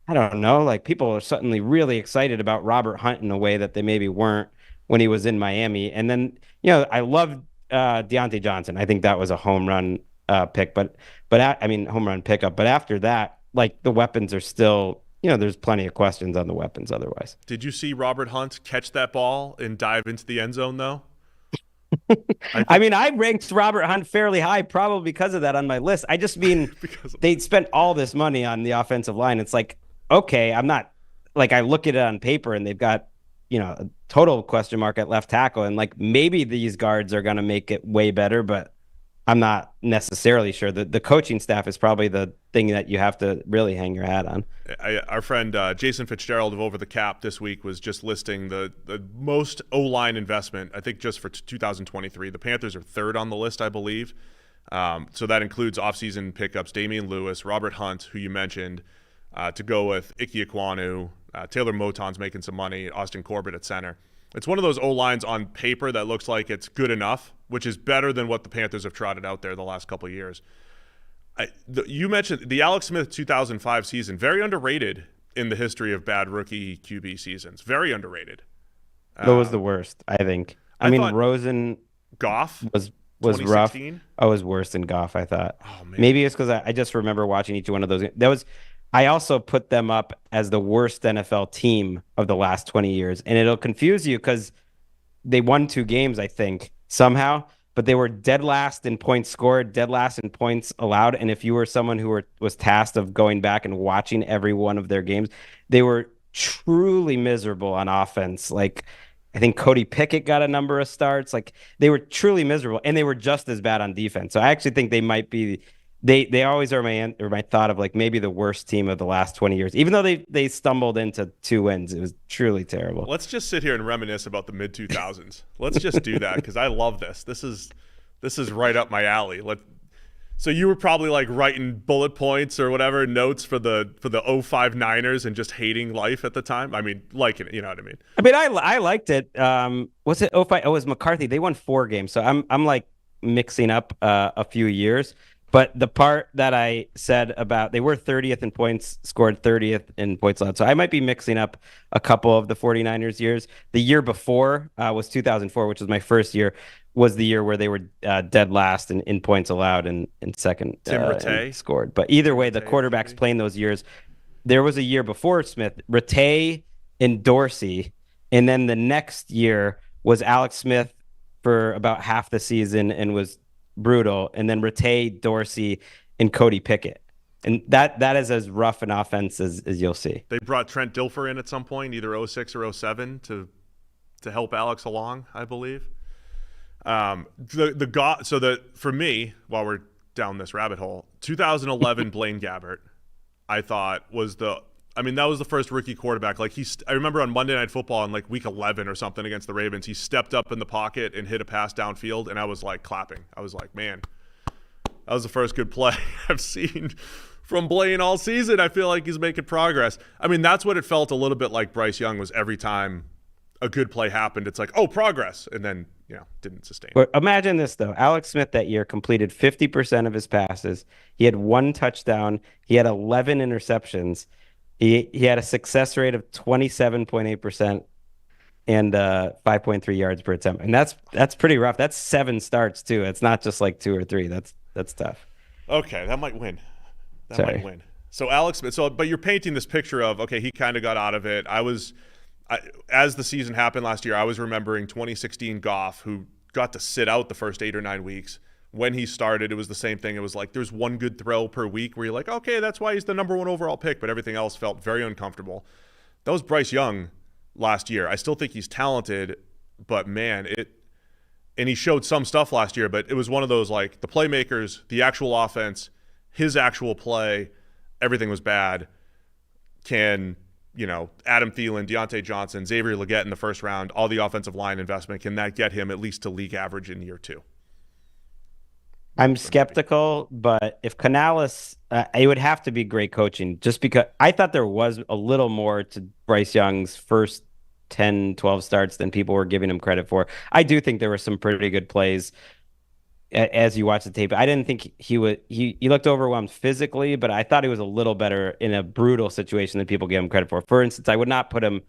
Speaker 7: I don't know. Like, people are suddenly really excited about Robert Hunt in a way that they maybe weren't when he was in Miami. And then, I love Deontay Johnson. I think that was a home run pick, home run pickup. But after that, like, the weapons are still, there's plenty of questions on the weapons otherwise.
Speaker 4: Did you see Robert Hunt catch that ball and dive into the end zone though?
Speaker 7: I ranked Robert Hunt fairly high, probably because of that on my list. I just mean they spent all this money on the offensive line. It's like, okay, I'm not like, I look at it on paper and they've got a total question mark at left tackle. And like maybe these guards are going to make it way better, but I'm not necessarily sure. The coaching staff is probably the thing that you have to really hang your hat on.
Speaker 4: Our friend Jason Fitzgerald of Over the Cap this week was just listing the most O-line investment, I think just for 2023. The Panthers are third on the list, I believe. So that includes offseason pickups, Damian Lewis, Robert Hunt, who you mentioned, to go with Ike Ekwonu, Taylor Moton's making some money, Austin Corbett at center. It's one of those O-lines on paper that looks like it's good enough, which is better than what the Panthers have trotted out there the last couple of years. You mentioned the Alex Smith 2005 season, very underrated in the history of bad rookie QB seasons. Very underrated.
Speaker 7: That was the worst, I think. I mean, Rosen
Speaker 4: Goff
Speaker 7: was rough. I was worse than Goff, I thought.
Speaker 4: Oh, man.
Speaker 7: Maybe it's because I just remember watching each one of those. I also put them up as the worst NFL team of the last 20 years. And it'll confuse you because they won 2 games, I think, somehow. But they were dead last in points scored, dead last in points allowed. And if you were someone who was tasked of going back and watching every one of their games, they were truly miserable on offense. Like, I think Cody Pickett got a number of starts. Like, they were truly miserable, and they were just as bad on defense. So I actually think they might be they always are my thought of like maybe the worst team of the last 20 years. Even though they stumbled into 2 wins, it was truly terrible.
Speaker 4: Let's just sit here and reminisce about the mid 2000s. Let's just do that because I love this. This is right up my alley. So you were probably like writing bullet points or whatever notes for the 05 Niners and just hating life at the time. I mean, liking it, you know what I mean?
Speaker 7: I mean, I liked it. Was it 05? Oh, it was McCarthy. They won 4 games. So I'm like mixing up a few years. But the part that I said about they were 30th in points scored, 30th in points allowed. So I might be mixing up a couple of the 49ers years. The year before was 2004, which was my first year, was the year where they were dead last in points allowed and second
Speaker 4: Tim Rattay
Speaker 7: scored. But either way, the quarterbacks playing those years, there was a year before Smith, Rattay and Dorsey. And then the next year was Alex Smith for about half the season and was brutal, and then Rattay, Dorsey, and Cody Pickett, and that is as rough an offense as you'll see.
Speaker 4: They brought Trent Dilfer in at some point, either 06 or 07, to help Alex along, I believe. For me, while we're down this rabbit hole, 2011 Blaine Gabbert, I thought that was the first rookie quarterback. Like I remember on Monday Night Football in like week 11 or something against the Ravens, he stepped up in the pocket and hit a pass downfield, and I was like clapping. I was like, man, that was the first good play I've seen from Blaine all season. I feel like he's making progress. I mean, that's what it felt a little bit like Bryce Young was every time a good play happened. It's like, oh, progress, and then didn't sustain.
Speaker 7: But imagine this though: Alex Smith that year completed 50% of his passes. He had 1 touchdown. He had 11 interceptions. He had a success rate of 27.8% and 5.3 yards per attempt. And that's pretty rough. That's 7 starts too. It's not just like 2 or 3. That's tough.
Speaker 4: Okay, that might win. Might win. So Alex Smith, but you're painting this picture of, okay, he kind of got out of it. As the season happened last year, I was remembering 2016 Goff, who got to sit out the first 8 or 9 weeks. When he started, it was the same thing. It was like there's 1 good throw per week where you're like, okay, that's why he's the number 1 overall pick, but everything else felt very uncomfortable. That was Bryce Young last year. I still think he's talented, but man, and he showed some stuff last year, but it was one of those like the playmakers, the actual offense, his actual play, everything was bad. Can, Adam Thielen, Deontay Johnson, Xavier Legette in the first round, all the offensive line investment, can that get him at least to league average in year 2?
Speaker 7: I'm skeptical, but if Canales, it would have to be great coaching, just because I thought there was a little more to Bryce Young's first 10, 12 starts than people were giving him credit for. I do think there were some pretty good plays as you watch the tape. I didn't think he looked overwhelmed physically, but I thought he was a little better in a brutal situation than people give him credit for. For instance, I would not put him,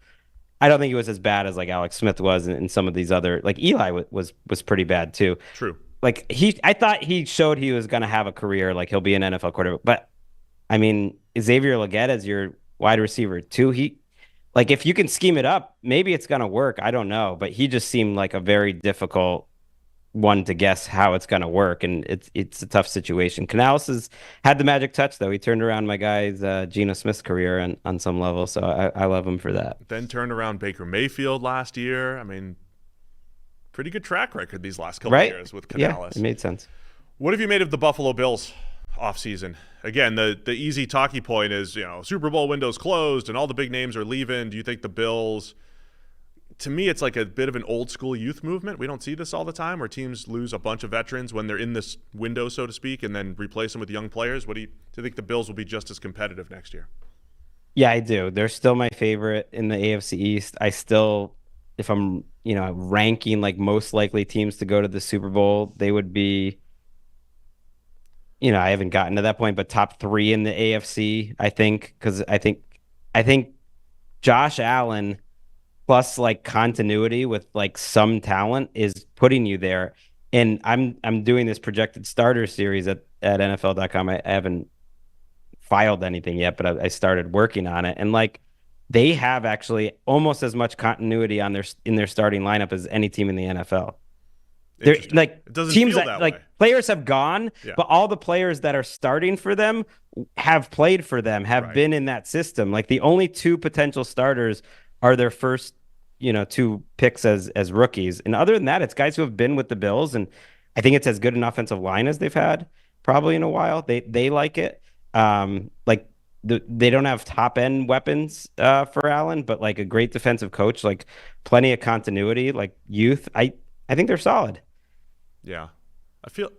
Speaker 7: I don't think he was as bad as like Alex Smith was and some of these other, like Eli was pretty bad too.
Speaker 4: True.
Speaker 7: Like I thought he showed he was going to have a career, like he'll be an NFL quarterback. But I mean, Xavier Legette as your wide receiver too. Like if you can scheme it up, maybe it's going to work. I don't know, but he just seemed like a very difficult one to guess how it's going to work, and it's a tough situation. Canales has had the magic touch, though. He turned around my guy's Geno Smith's career on some level, so I love him for that.
Speaker 4: Then turned around Baker Mayfield last year. I mean, pretty good track record these last couple of years with Canales.
Speaker 7: Yeah, it made sense.
Speaker 4: What have you made of the Buffalo Bills offseason? Again, the easy talking point is, Super Bowl window's closed and all the big names are leaving. Do you think the Bills... To me, it's like a bit of an old school youth movement. We don't see this all the time where teams lose a bunch of veterans when they're in this window, so to speak, and then replace them with young players. Do you think the Bills will be just as competitive next year?
Speaker 7: Yeah, I do. They're still my favorite in the AFC East. I still, if I'm, ranking like most likely teams to go to the Super Bowl, they would be, I haven't gotten to that point, but top 3 in the AFC, I think, because I think Josh Allen plus like continuity with like some talent is putting you there. And I'm doing this projected starter series at NFL.com. I haven't filed anything yet, but I started working on it. And like they have actually almost as much continuity in their starting lineup as any team in the NFL. They're like teams that players have gone, but all the players that are starting for them have played for them, have been in that system. Like the only 2 potential starters are their first, 2 picks as rookies. And other than that, it's guys who have been with the Bills. And I think it's as good an offensive line as they've had probably in a while. They like it. They don't have top end weapons for Allen, but like a great defensive coach, like plenty of continuity, like youth. I think they're solid.
Speaker 4: Yeah. I feel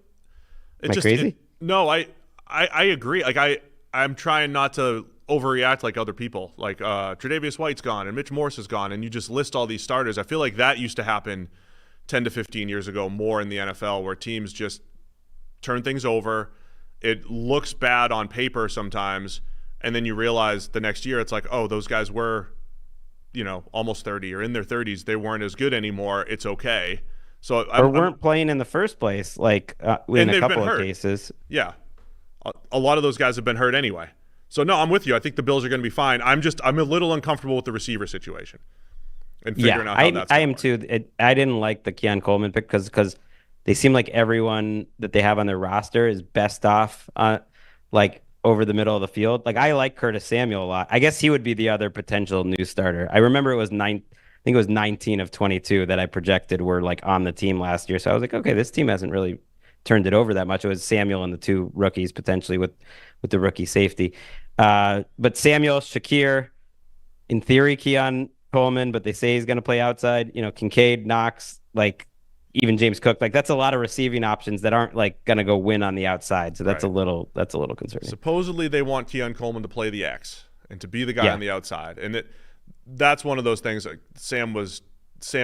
Speaker 7: Am I crazy?
Speaker 4: No, I agree. Like I'm trying not to overreact like other people. Like Tre'Davious White's gone and Mitch Morse is gone, and you just list all these starters. I feel like that used to happen 10 to 15 years ago more in the NFL, where teams just turn things over. It looks bad on paper sometimes, and then you realize the next year it's like, oh, those guys were, almost 30 or in their 30s. They weren't as good anymore. It's okay. So
Speaker 7: weren't playing in the first place, like in a couple of cases.
Speaker 4: Yeah. A lot of those guys have been hurt anyway. So, no, I'm with you. I think the Bills are going to be fine. I'm a little uncomfortable with the receiver situation and figuring out how that's
Speaker 7: I am
Speaker 4: work.
Speaker 7: too. I didn't like the Keon Coleman pick because they seem like everyone that they have on their roster is best off like over the middle of the field. Like I like Curtis Samuel a lot. I guess he would be the other potential new starter. I remember it was 19 of 22 that I projected were like on the team last year. So I was like, okay, this team hasn't really turned it over that much. It was Samuel and the 2 rookies potentially with the rookie safety. But Samuel, Shakir, in theory, Keon Coleman, but they say he's going to play outside. Kincaid, Knox, like even James Cook. Like that's a lot of receiving options that aren't like going to go win on the outside. So that's a little concerning.
Speaker 4: Supposedly they want Keon Coleman to play the X and to be the guy on the outside, and that's one of those things. Like Sam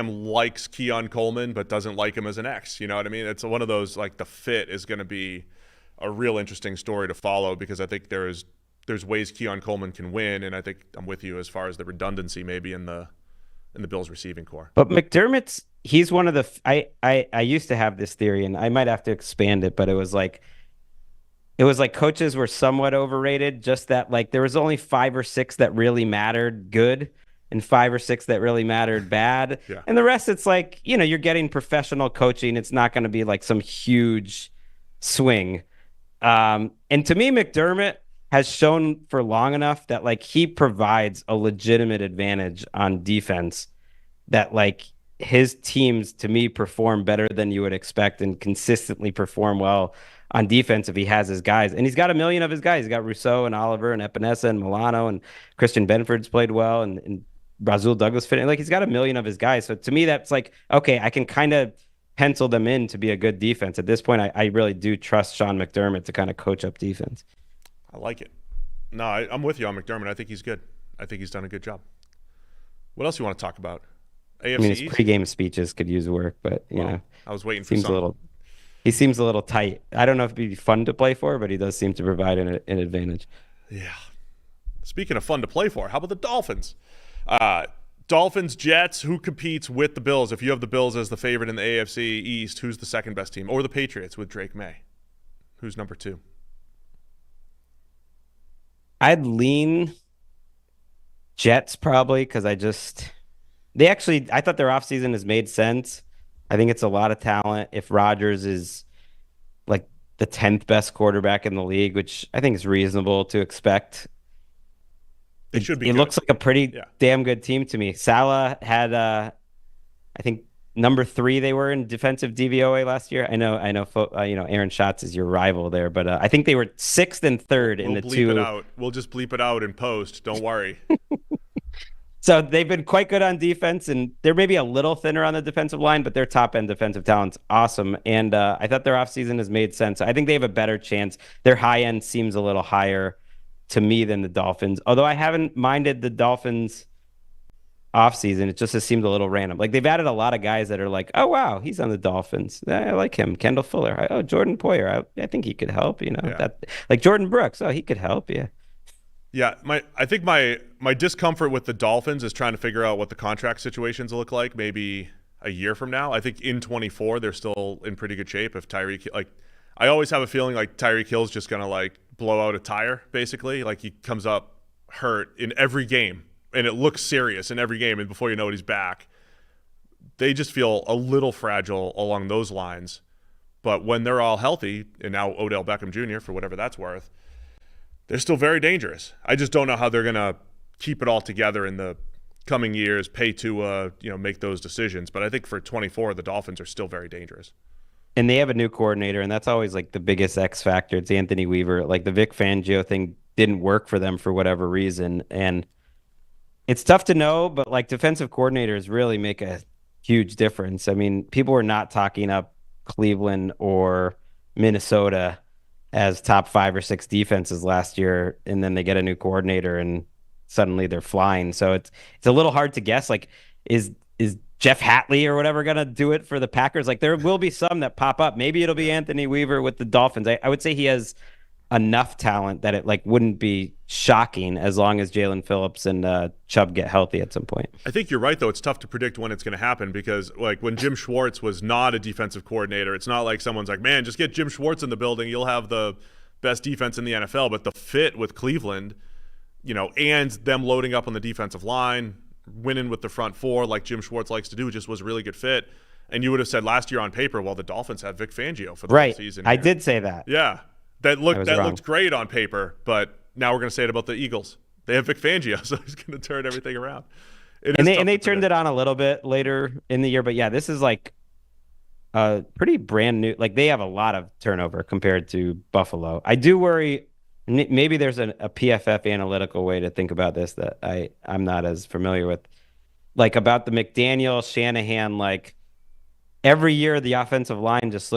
Speaker 4: likes Keon Coleman but doesn't like him as an X. You know what I mean? It's one of those, like the fit is going to be a real interesting story to follow, because I think there's ways Keon Coleman can win, and I think I'm with you as far as the redundancy maybe in the Bills receiving core.
Speaker 7: But McDermott's, he's one of the I used to have this theory, and I might have to expand it, but it was like coaches were somewhat overrated, just that like there was only 5 or 6 that really mattered good and 5 or 6 that really mattered bad.
Speaker 4: Yeah.
Speaker 7: And the rest, it's like, you're getting professional coaching. It's not going to be like some huge swing. And to me, McDermott has shown for long enough that like he provides a legitimate advantage on defense, that like his teams to me perform better than you would expect and consistently perform well on defense if he has his guys. And he's got a million of his guys. He's got Rousseau and Oliver and Epinesa and Milano, and Christian Benford's played well, and Brazil Douglas fit in. Like he's got a million of his guys. So to me, that's like, okay, I can kind of pencil them in to be a good defense. At this point, I really do trust Sean McDermott to kind of coach up defense.
Speaker 4: I like it. No, I'm with you on McDermott. I think he's good. I think he's done a good job. What else you want to talk about? AFC
Speaker 7: his
Speaker 4: East?
Speaker 7: pregame speeches could use work, but you know,
Speaker 4: I was waiting for
Speaker 7: he seems a little tight. I don't know if it'd be fun to play for, but he does seem to provide an advantage.
Speaker 4: Yeah. Speaking of fun to play for, how about the Dolphins? Dolphins, Jets, who competes with the Bills? If you have the Bills as the favorite in the AFC East, who's the second best team? Or the Patriots with Drake May? Who's number 2?
Speaker 7: I'd lean Jets probably, because I thought their offseason has made sense. I think it's a lot of talent. If Rodgers is like the 10th best quarterback in the league, which I think is reasonable to expect,
Speaker 4: It should be
Speaker 7: It
Speaker 4: good.
Speaker 7: looks like a pretty damn good team to me. Salah had, I think, number 3 they were in defensive DVOA last year. I know, Aaron Schatz is your rival there, but I think they were 6th and 3rd in the
Speaker 4: We'll bleep
Speaker 7: two.
Speaker 4: it out. We'll just bleep it out in post. Don't worry.
Speaker 7: So they've been quite good on defense, and they're maybe a little thinner on the defensive line, but their top-end defensive talent's awesome. And I thought their offseason has made sense. I think they have a better chance. Their high-end seems a little higher to me than the Dolphins, although I haven't minded the Dolphins offseason. It just has seemed a little random. Like, they've added a lot of guys that are like, oh, wow, he's on the Dolphins. I like him. Kendall Fuller. Oh, Jordan Poyer. I think he could help, that, like Jordan Brooks. Oh, he could help, yeah.
Speaker 4: Yeah, I think my discomfort with the Dolphins is trying to figure out what the contract situations look like maybe a year from now. I think in 24 they're still in pretty good shape. If Tyreek, I always have a feeling like Tyreek Hill's just gonna blow out a tire basically. Like, he comes up hurt in every game and it looks serious in every game, and before you know it, he's back. They just feel a little fragile along those lines. But when they're all healthy, and now Odell Beckham Jr., for whatever that's worth, they're still very dangerous. I just don't know how they're going to keep it all together in the coming years, pay to make those decisions. But I think for 24, the Dolphins are still very dangerous.
Speaker 7: And they have a new coordinator, and that's always like the biggest X factor. It's Anthony Weaver. Like, the Vic Fangio thing didn't work for them for whatever reason. And it's tough to know, but like, defensive coordinators really make a huge difference. I mean, people were not talking up Cleveland or Minnesota as top 5 or 6 defenses last year, and then they get a new coordinator and suddenly they're flying. So it's a little hard to guess. Like, is Jeff Hatley or whatever gonna do it for the Packers? Like, there will be some that pop up. Maybe it'll be Anthony Weaver with the Dolphins. I would say he has enough talent that it wouldn't be shocking as long as Jalen Phillips and Chubb get healthy at some point.
Speaker 4: I think you're right, though. It's tough to predict when it's going to happen because, when Jim Schwartz was not a defensive coordinator, it's not like someone's like, man, just get Jim Schwartz in the building. You'll have the best defense in the NFL. But the fit with Cleveland, and them loading up on the defensive line, winning with the front 4 like Jim Schwartz likes to do, just was a really good fit. And you would have said last year on paper, well, the Dolphins had Vic Fangio for the whole season.
Speaker 7: I did say that.
Speaker 4: Yeah. That looked great on paper, but now we're going to say it about the Eagles. They have Vic Fangio, so he's going to turn everything around.
Speaker 7: And they turned it on a little bit later in the year, but yeah, this is like pretty brand new. Like, they have a lot of turnover compared to Buffalo. I do worry. Maybe there's a PFF analytical way to think about this that I'm not as familiar with. Like, about the McDaniel, Shanahan, like, every year the offensive line just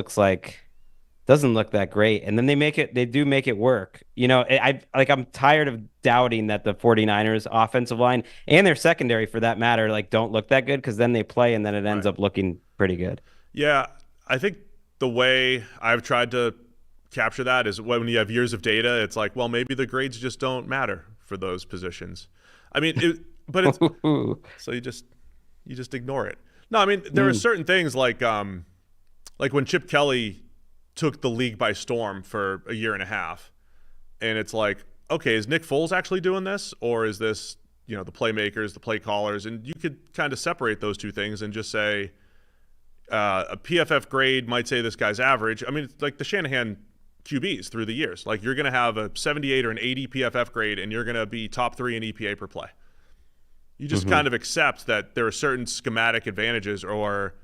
Speaker 7: doesn't look that great, and then they do make it work. I'm tired of doubting that the 49ers offensive line and their secondary, for that matter, don't look that good, because then they play and then it ends up looking pretty good.
Speaker 4: Yeah, I think the way I've tried to capture that is when you have years of data, it's like, well, maybe the grades just don't matter for those positions. I mean, so you just ignore it. No, I mean, there are certain things like when Chip Kelly took the league by storm for a year and a half, and it's like, okay, is Nick Foles actually doing this, or is this the playmakers, the play callers? And you could kind of separate those two things and just say a PFF grade might say this guy's average. I mean, it's like the Shanahan QBs through the years. Like, you're going to have a 78 or an 80 PFF grade, and you're going to be top 3 in EPA per play. You just kind of accept that there are certain schematic advantages or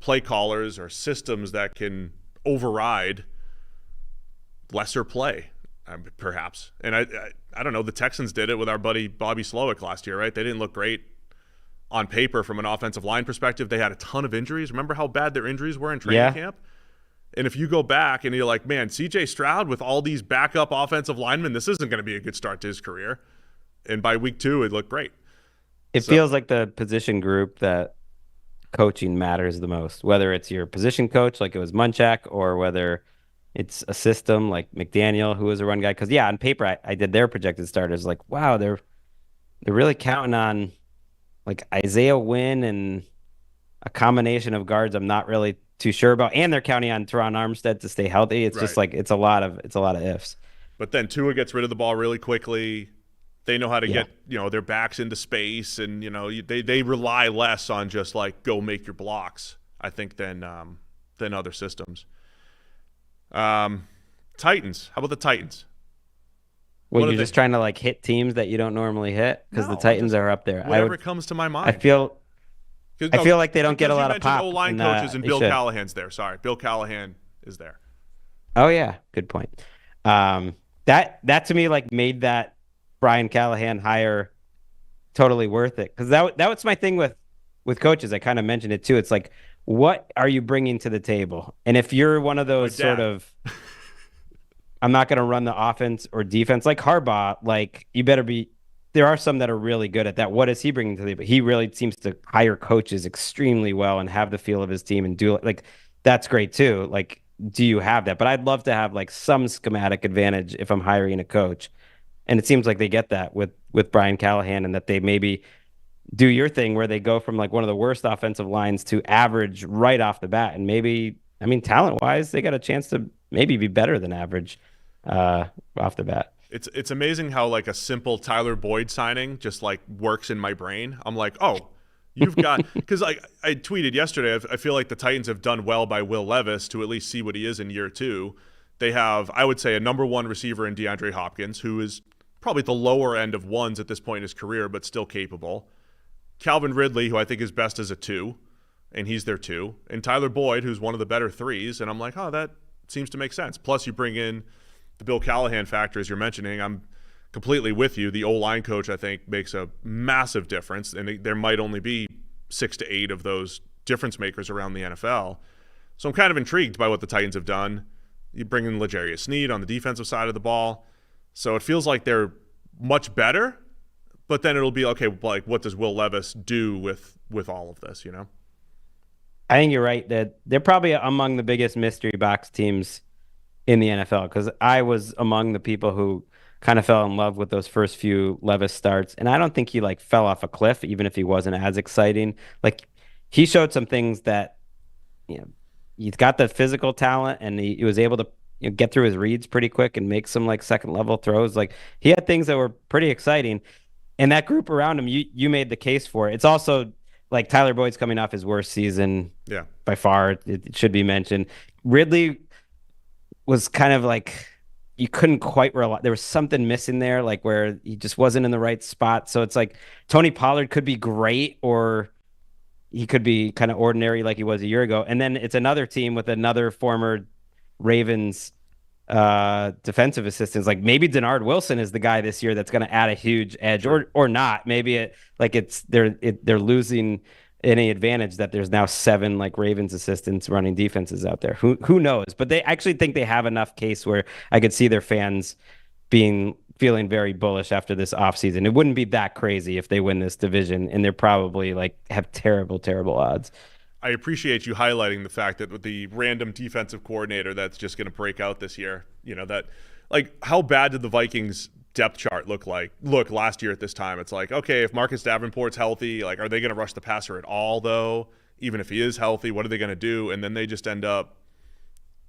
Speaker 4: play callers or systems that can override lesser play, perhaps. And I don't know, the Texans did it with our buddy Bobby Slowick last year, right? They didn't look great on paper from an offensive line perspective. They had a ton of injuries. Remember how bad their injuries were in training camp? And if you go back and you're like, man, CJ Stroud with all these backup offensive linemen, this isn't going to be a good start to his career. And by week 2, it looked great.
Speaker 7: It feels like the position group that coaching matters the most, whether it's your position coach like it was Munchak, or whether it's a system like McDaniel, who was a run guy. Because on paper I did their projected starters, like, wow, they're really counting on like Isaiah Wynn and a combination of guards I'm not really too sure about, and they're counting on Teron Armstead to stay healthy. It's just like it's a lot of ifs.
Speaker 4: But then Tua gets rid of the ball really quickly. They know how to get their backs into space, and they rely less on just like go make your blocks I think, than other systems. Titans. How about the Titans?
Speaker 7: Well,
Speaker 4: What
Speaker 7: you're
Speaker 4: are
Speaker 7: just
Speaker 4: they-
Speaker 7: trying to like hit teams that you don't normally hit because
Speaker 4: No,
Speaker 7: the Titans
Speaker 4: just-
Speaker 7: are up there.
Speaker 4: Whatever comes to my mind.
Speaker 7: I feel like they don't get a lot of
Speaker 4: Because
Speaker 7: pop.
Speaker 4: you mentioned O-line
Speaker 7: and,
Speaker 4: coaches and
Speaker 7: they
Speaker 4: Bill
Speaker 7: should.
Speaker 4: Callahan's there. Sorry, Bill Callahan is there.
Speaker 7: Oh yeah, good point. That to me like made that Brian Callahan hire totally worth it, because that was my thing with coaches. I kind of mentioned it too. It's like, what are you bringing to the table? And if you're one of those sort of, I'm not going to run the offense or defense like Harbaugh, like you better be. There are some that are really good at that. What is he bringing to the table? He really seems to hire coaches extremely well and have the feel of his team and do like that's great too. Like, do you have that? But I'd love to have like some schematic advantage if I'm hiring a coach. And it seems like they get that with Brian Callahan, and that they maybe do your thing where they go from like one of the worst offensive lines to average right off the bat. And maybe, I mean, talent wise, they got a chance to maybe be better than average off the bat.
Speaker 4: It's amazing how like a simple Tyler Boyd signing just like works in my brain. I'm like, oh, you've got, because I tweeted yesterday, I feel like the Titans have done well by Will Levis to at least see what he is in year 2. They have, I would say, a number 1 receiver in DeAndre Hopkins, who is probably at the lower end of ones at this point in his career, but still capable. Calvin Ridley, who I think is best as a 2, and he's their 2. And Tyler Boyd, who's one of the better 3s. And I'm like, oh, that seems to make sense. Plus, you bring in the Bill Callahan factor, as you're mentioning. I'm completely with you. The O-line coach, I think, makes a massive difference. And there might only be 6 to 8 of those difference makers around the NFL. So I'm kind of intrigued by what the Titans have done. You bring in L'Jarius Sneed on the defensive side of the ball. So it feels like they're much better, but then it'll be, okay, like, what does Will Levis do with all of this, you know?
Speaker 7: I think you're right that they're probably among the biggest mystery box teams in the NFL, because I was among the people who kind of fell in love with those first few Levis starts. And I don't think he like fell off a cliff, even if he wasn't as exciting. Like, he showed some things that, you know, he's got the physical talent, and he was able to get through his reads pretty quick and make some like second level throws. Like, he had things that were pretty exciting, and that group around him, you made the case for it. It's also like Tyler Boyd's coming off his worst season by far. It should be mentioned. Ridley was kind of like, you couldn't quite rely. There was something missing there, like where he just wasn't in the right spot. So it's like Tony Pollard could be great, or he could be kind of ordinary like he was a year ago. And then it's another team with another former Ravens defensive assistants. Like, maybe Denard Wilson is the guy this year that's going to add a huge edge, or not. Maybe they're losing any advantage that there's now 7 like Ravens assistants running defenses out there. Who knows? But they actually think they have enough case where I could see their fans feeling very bullish after this offseason. It wouldn't be that crazy if they win this division, and they're probably like have terrible odds.
Speaker 4: I appreciate you highlighting the fact that with the random defensive coordinator that's just going to break out this year, you know, that, like, how bad did the Vikings depth chart look last year at this time? It's like, okay, if Marcus Davenport's healthy, like, are they going to rush the passer at all though? Even if he is healthy, what are they going to do? And then they just end up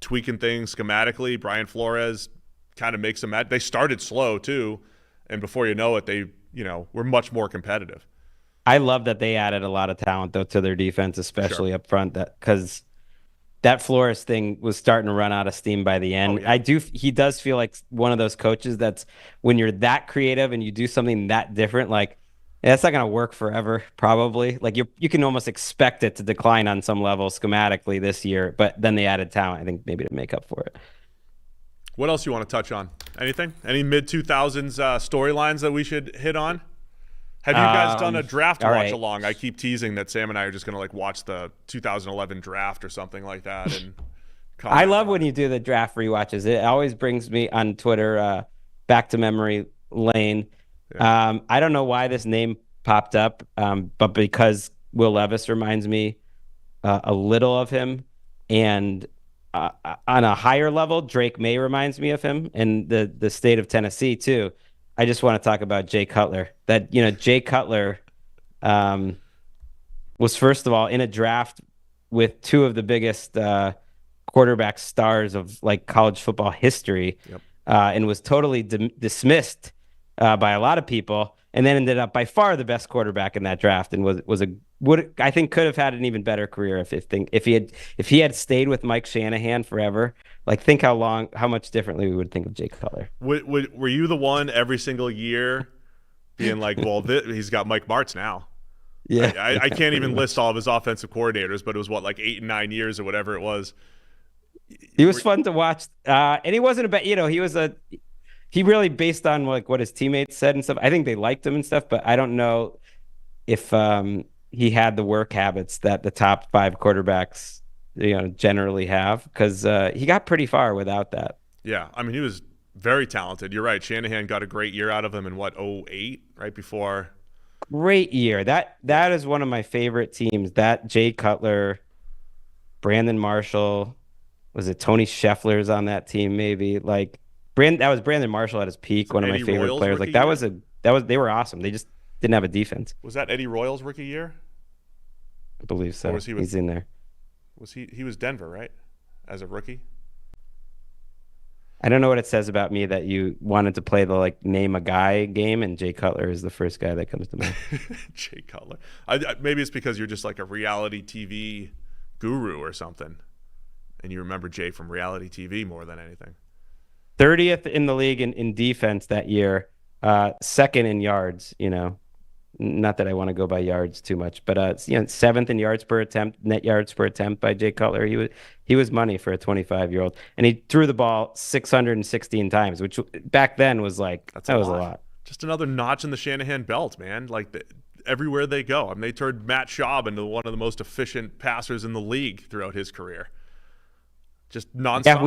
Speaker 4: tweaking things schematically. Brian Flores kind of makes them they started slow too, and before you know it, they, you know, were much more competitive.
Speaker 7: I love that they added a lot of talent though to their defense, especially up front, because that Flores thing was starting to run out of steam by the end.
Speaker 4: Oh, yeah.
Speaker 7: He does feel like one of those coaches that's, when you're that creative and you do something that different, like, that's not going to work forever, probably. Like, you can almost expect it to decline on some level schematically this year, but then they added talent, I think, maybe to make up for it.
Speaker 4: What else you want to touch on? Anything? Any mid-2000s storylines that we should hit on? Have you guys done a draft watch along? I keep teasing that Sam and I are just going to like watch the 2011 draft or something like that. And
Speaker 7: I love when you do the draft rewatches. It always brings me on Twitter back to memory lane. Yeah. I don't know why this name popped up, but because Will Levis reminds me a little of him, and on a higher level, Drake May reminds me of him, and the state of Tennessee too. I just want to talk about Jay Cutler. That, you know, Jay Cutler was, first of all, in a draft with 2 of the biggest quarterback stars of like college football history, and was totally dismissed by a lot of people, and then ended up by far the best quarterback in that draft, and was a I think could have had an even better career if he had stayed with Mike Shanahan forever. Like, think how much differently we would think of Jay Cutler.
Speaker 4: Were you the one every single year being like, well, he's got Mike Martz now?
Speaker 7: Yeah,
Speaker 4: I can't even list all of his offensive coordinators, but it was 8 and 9 years or whatever it was.
Speaker 7: He was fun to watch, and he wasn't he really, based on like what his teammates said and stuff, I think they liked him and stuff, but I don't know if he had the work habits that the top 5 quarterbacks generally have, because he got pretty far without that.
Speaker 4: Yeah, I mean, he was very talented. You're right. Shanahan got a great year out of him in 2008, right before.
Speaker 7: Great year. That is one of my favorite teams. That Jay Cutler, Brandon Marshall, was it Tony Scheffler's on that team? Maybe that was Brandon Marshall at his peak. One of my favorite players. Like they were awesome. They just didn't have a defense.
Speaker 4: Was that Eddie Royal's rookie year?
Speaker 7: I believe so. He's in there.
Speaker 4: Was he was Denver, right? As a rookie?
Speaker 7: I don't know what it says about me that you wanted to play the name a guy game, and Jay Cutler is the first guy that comes to mind.
Speaker 4: Jay Cutler. Maybe it's because you're just like a reality TV guru or something, and you remember Jay from reality TV more than anything.
Speaker 7: 30th in the league in defense that year, second in yards. Not that I want to go by yards too much, but 7th in yards per attempt, net yards per attempt by Jay Cutler. He was money for a 25-year-old, and he threw the ball 616 times, which back then was a lot.
Speaker 4: Just another notch in the Shanahan belt, man. Everywhere they go, I mean, they turned Matt Schaub into one of the most efficient passers in the league throughout his career. Just nonstop.
Speaker 7: Yeah,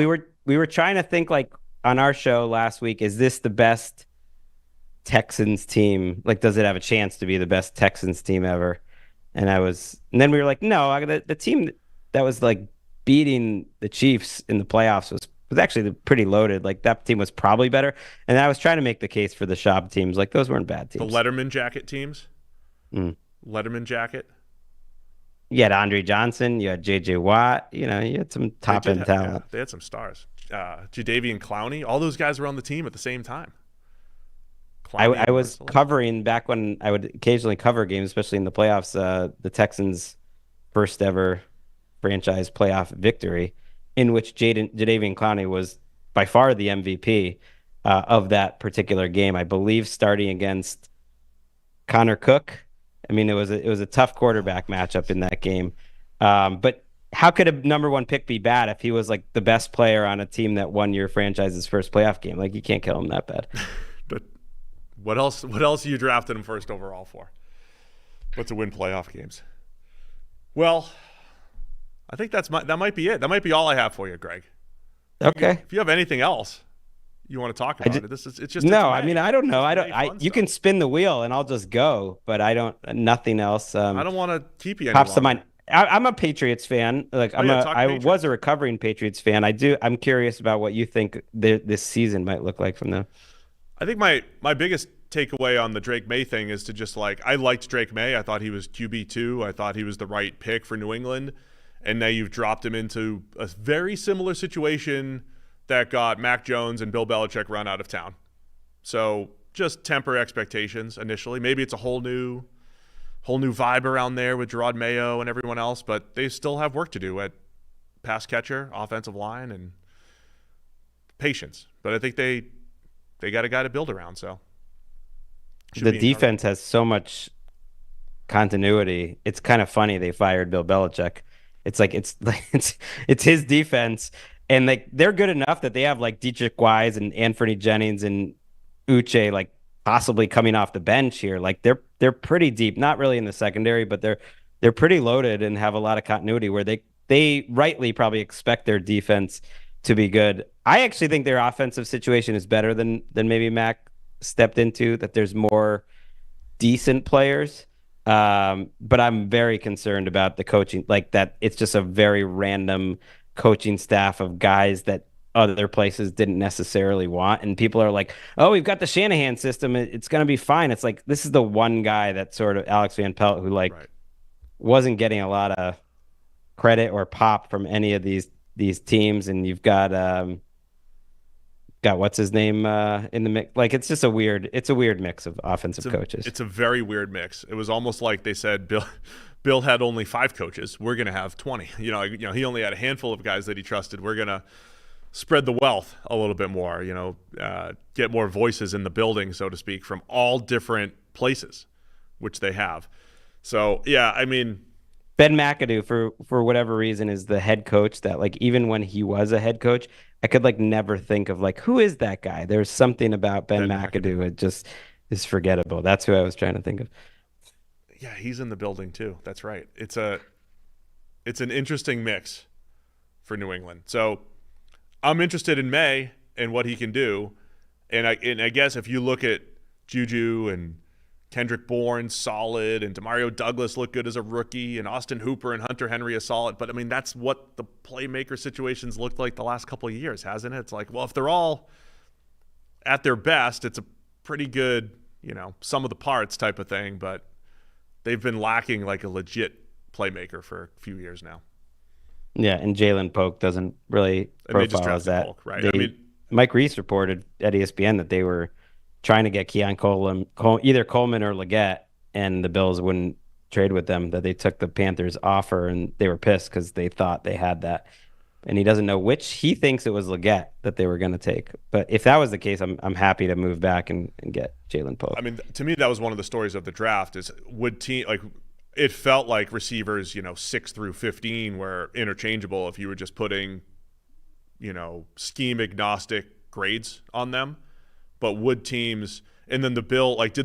Speaker 7: we were trying to think on our show last week, is this the best Texans team? Does it have a chance to be the best Texans team ever? And then we were like, no, the team that was beating the Chiefs in the playoffs was actually pretty loaded. That team was probably better. And I was trying to make the case for the Schaub teams. Those weren't bad teams.
Speaker 4: The Letterman jacket teams. Letterman jacket.
Speaker 7: You had Andre Johnson. You had J.J. Watt. You had some top-end talent.
Speaker 4: Yeah, they had some stars. Jadeveon Clowney. All those guys were on the team at the same time.
Speaker 7: I was covering back when I would occasionally cover games, especially in the playoffs, the Texans' first ever franchise playoff victory, in which Jadeveon Clowney was by far the MVP of that particular game. I believe starting against Connor Cook. I mean, it was a tough quarterback matchup in that game. But how could a number 1 pick be bad if he was the best player on a team that won your franchise's first playoff game? You can't kill him that bad.
Speaker 4: But what else you drafted him first overall for? But to win playoff games. Well, I think that might be it. That might be all I have for you, Greg.
Speaker 7: Okay.
Speaker 4: If you have anything else you want to talk about, it's just
Speaker 7: no. I mean, I don't know. You can spin the wheel and I'll just go, but I don't. Nothing else.
Speaker 4: I don't want to keep you.
Speaker 7: Pops to mind. I'm a Patriots fan. I was a recovering Patriots fan. I'm curious about what you think this season might look like from them.
Speaker 4: I think my biggest takeaway on the Drake May thing is to just I liked Drake May. I thought he was QB2. I thought he was the right pick for New England. And now you've dropped him into a very similar situation that got Mac Jones and Bill Belichick run out of town. So just temper expectations initially. Maybe it's a whole new vibe around there with Gerard Mayo and everyone else, but they still have work to do at pass catcher, offensive line, and patience. But I think they got a guy to build around. So
Speaker 7: the defense has so much continuity. It's kind of funny they fired Bill Belichick. It's his defense, and they're good enough that they have Dietrich Wise and Anthony Jennings and Uche possibly coming off the bench here. They're pretty deep, not really in the secondary, but they're pretty loaded and have a lot of continuity where they rightly probably expect their defense to be good. I actually think their offensive situation is better than maybe Mac stepped into, that there's more decent players. But I'm very concerned about the coaching, that it's just a very random coaching staff of guys that other places didn't necessarily want. And people are like, oh, we've got the Shanahan system. It's going to be fine. It's this is the one guy that sort of Alex Van Pelt who right. wasn't getting a lot of credit or pop from any of these teams. And you've got got what's his name in the mix. Like it's a weird mix of offensive coaches.
Speaker 4: It's a very weird mix. It was almost like they said Bill had only 5 coaches. We're going to have 20. You know, he only had a handful of guys that he trusted. We're going to spread the wealth a little bit more, get more voices in the building, so to speak, from all different places, which they have. So, yeah, I mean,
Speaker 7: Ben McAdoo, for whatever reason, is the head coach that, like, even when he was a head coach, I could, like, never think of, like, who is that guy? There's something about Ben McAdoo. It just is forgettable. That's who I was trying to think of.
Speaker 4: Yeah, he's in the building too. That's right. It's an interesting mix for New England. So I'm interested in May and what he can do. And I guess if you look at Juju and Kendrick Bourne, solid, and Demario Douglas looked good as a rookie, and Austin Hooper and Hunter Henry is solid. But, I mean, that's what the playmaker situations looked like the last couple of years, hasn't it? It's like, well, if they're all at their best, it's a pretty good, sum of the parts type of thing. But they've been lacking, like, a legit playmaker for a few years now.
Speaker 7: Yeah, and Jalen Polk doesn't really profile as that.
Speaker 4: Polk, right?
Speaker 7: Mike Reese reported at ESPN that they were trying to get Keon Coleman, either Coleman or Leggett, and the Bills wouldn't trade with them, that they took the Panthers offer, and they were pissed because they thought they had that. And he doesn't know which. He thinks it was Leggett that they were going to take. But if that was the case, I'm happy to move back and get Jalen Polk.
Speaker 4: I mean, to me, that was one of the stories of the draft is it felt like receivers, 6 through 15 were interchangeable if you were just putting, scheme agnostic grades on them. But would teams, and then did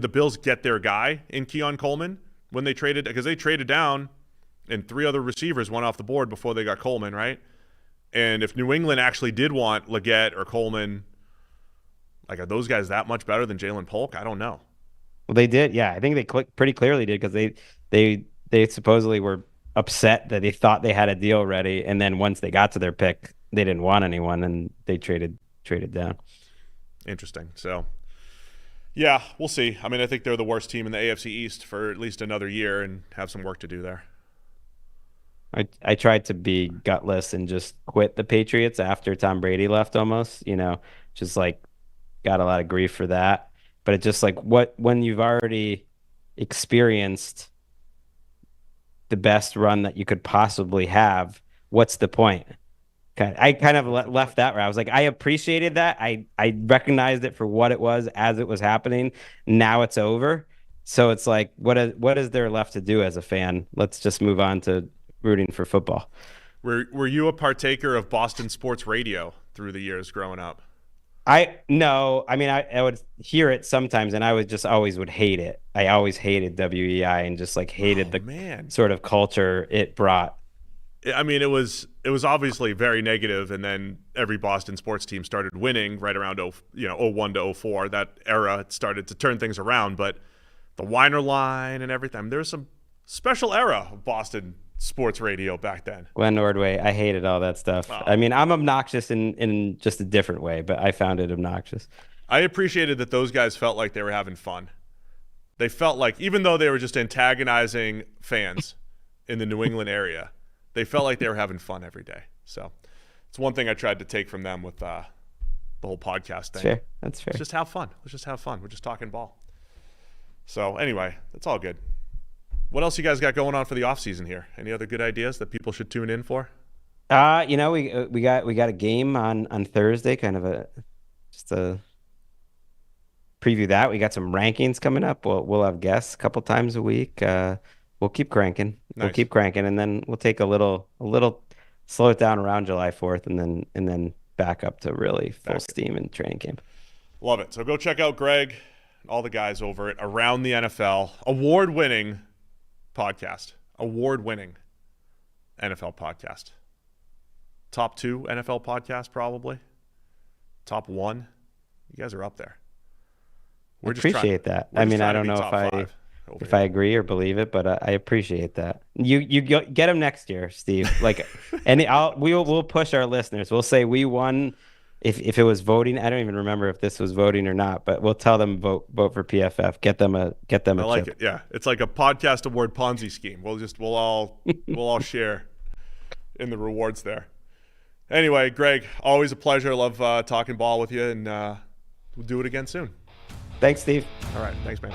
Speaker 4: the Bills get their guy in Keon Coleman when they traded? Because they traded down and 3 other receivers went off the board before they got Coleman, right? And if New England actually did want Leggett or Coleman, like, are those guys that much better than Jalen Polk? I don't know.
Speaker 7: Well, they did. Yeah, I think they pretty clearly did, because they supposedly were upset that they thought they had a deal ready, and then once they got to their pick, they didn't want anyone, and they traded down.
Speaker 4: Interesting. So, yeah, we'll see. I mean, I think they're the worst team in the AFC East for at least another year and have some work to do there.
Speaker 7: I tried to be gutless and just quit the Patriots after Tom Brady left almost, just like got a lot of grief for that. But it's just like when you've already experienced the best run that you could possibly have, what's the point? I kind of left that where I was like, I appreciated that. I recognized it for what it was as it was happening. Now it's over. So it's like, what is there left to do as a fan? Let's just move on to rooting for football.
Speaker 4: Were you a partaker of Boston sports radio through the years growing up?
Speaker 7: No. I mean, I would hear it sometimes, and I always would hate it. I always hated WEI and just like hated sort of culture it brought.
Speaker 4: I mean, it was obviously very negative, and then every Boston sports team started winning right around 01 to 04. That era started to turn things around, but the Weiner line and everything. I mean, there was some special era of Boston sports radio back then.
Speaker 7: Glenn Ordway, I hated all that stuff.
Speaker 4: Wow.
Speaker 7: I mean, I'm obnoxious in just a different way, but I found it obnoxious.
Speaker 4: I appreciated that those guys felt like they were having fun. They felt like, even though they were just antagonizing fans in the New England area, they felt like they were having fun every day. So it's one thing I tried to take from them with the whole podcast thing.
Speaker 7: That's fair.
Speaker 4: Let's just have fun. We're just talking ball. So anyway, it's all good. What else you guys got going on for the offseason here? Any other good ideas that people should tune in for?
Speaker 7: We got a game on Thursday, kind of just a preview that. We got some rankings coming up. We'll have guests a couple times a week. We'll keep cranking.
Speaker 4: Nice.
Speaker 7: We'll keep cranking, and then we'll take a little slow it down around July 4th, and then back up to really full steam in training camp.
Speaker 4: Love it. So go check out Greg and all the guys over at Around the NFL, award-winning podcast, award-winning NFL podcast. Top 2 NFL podcast, probably. Top 1. You guys are up there.
Speaker 7: I appreciate that. I mean, I don't know if I agree or believe it, but I appreciate that. You get them next year, Steve. Like, and we'll push our listeners. We'll say we won. If it was voting, I don't even remember if this was voting or not, but we'll tell them vote for PFF. Get them a
Speaker 4: I like
Speaker 7: chip.
Speaker 4: it. Yeah, it's like a podcast award Ponzi scheme. We'll all share in the rewards there. Anyway, Greg, always a pleasure. Love talking ball with you, and we'll do it again soon.
Speaker 7: Thanks, Steve.
Speaker 4: All right. Thanks, man.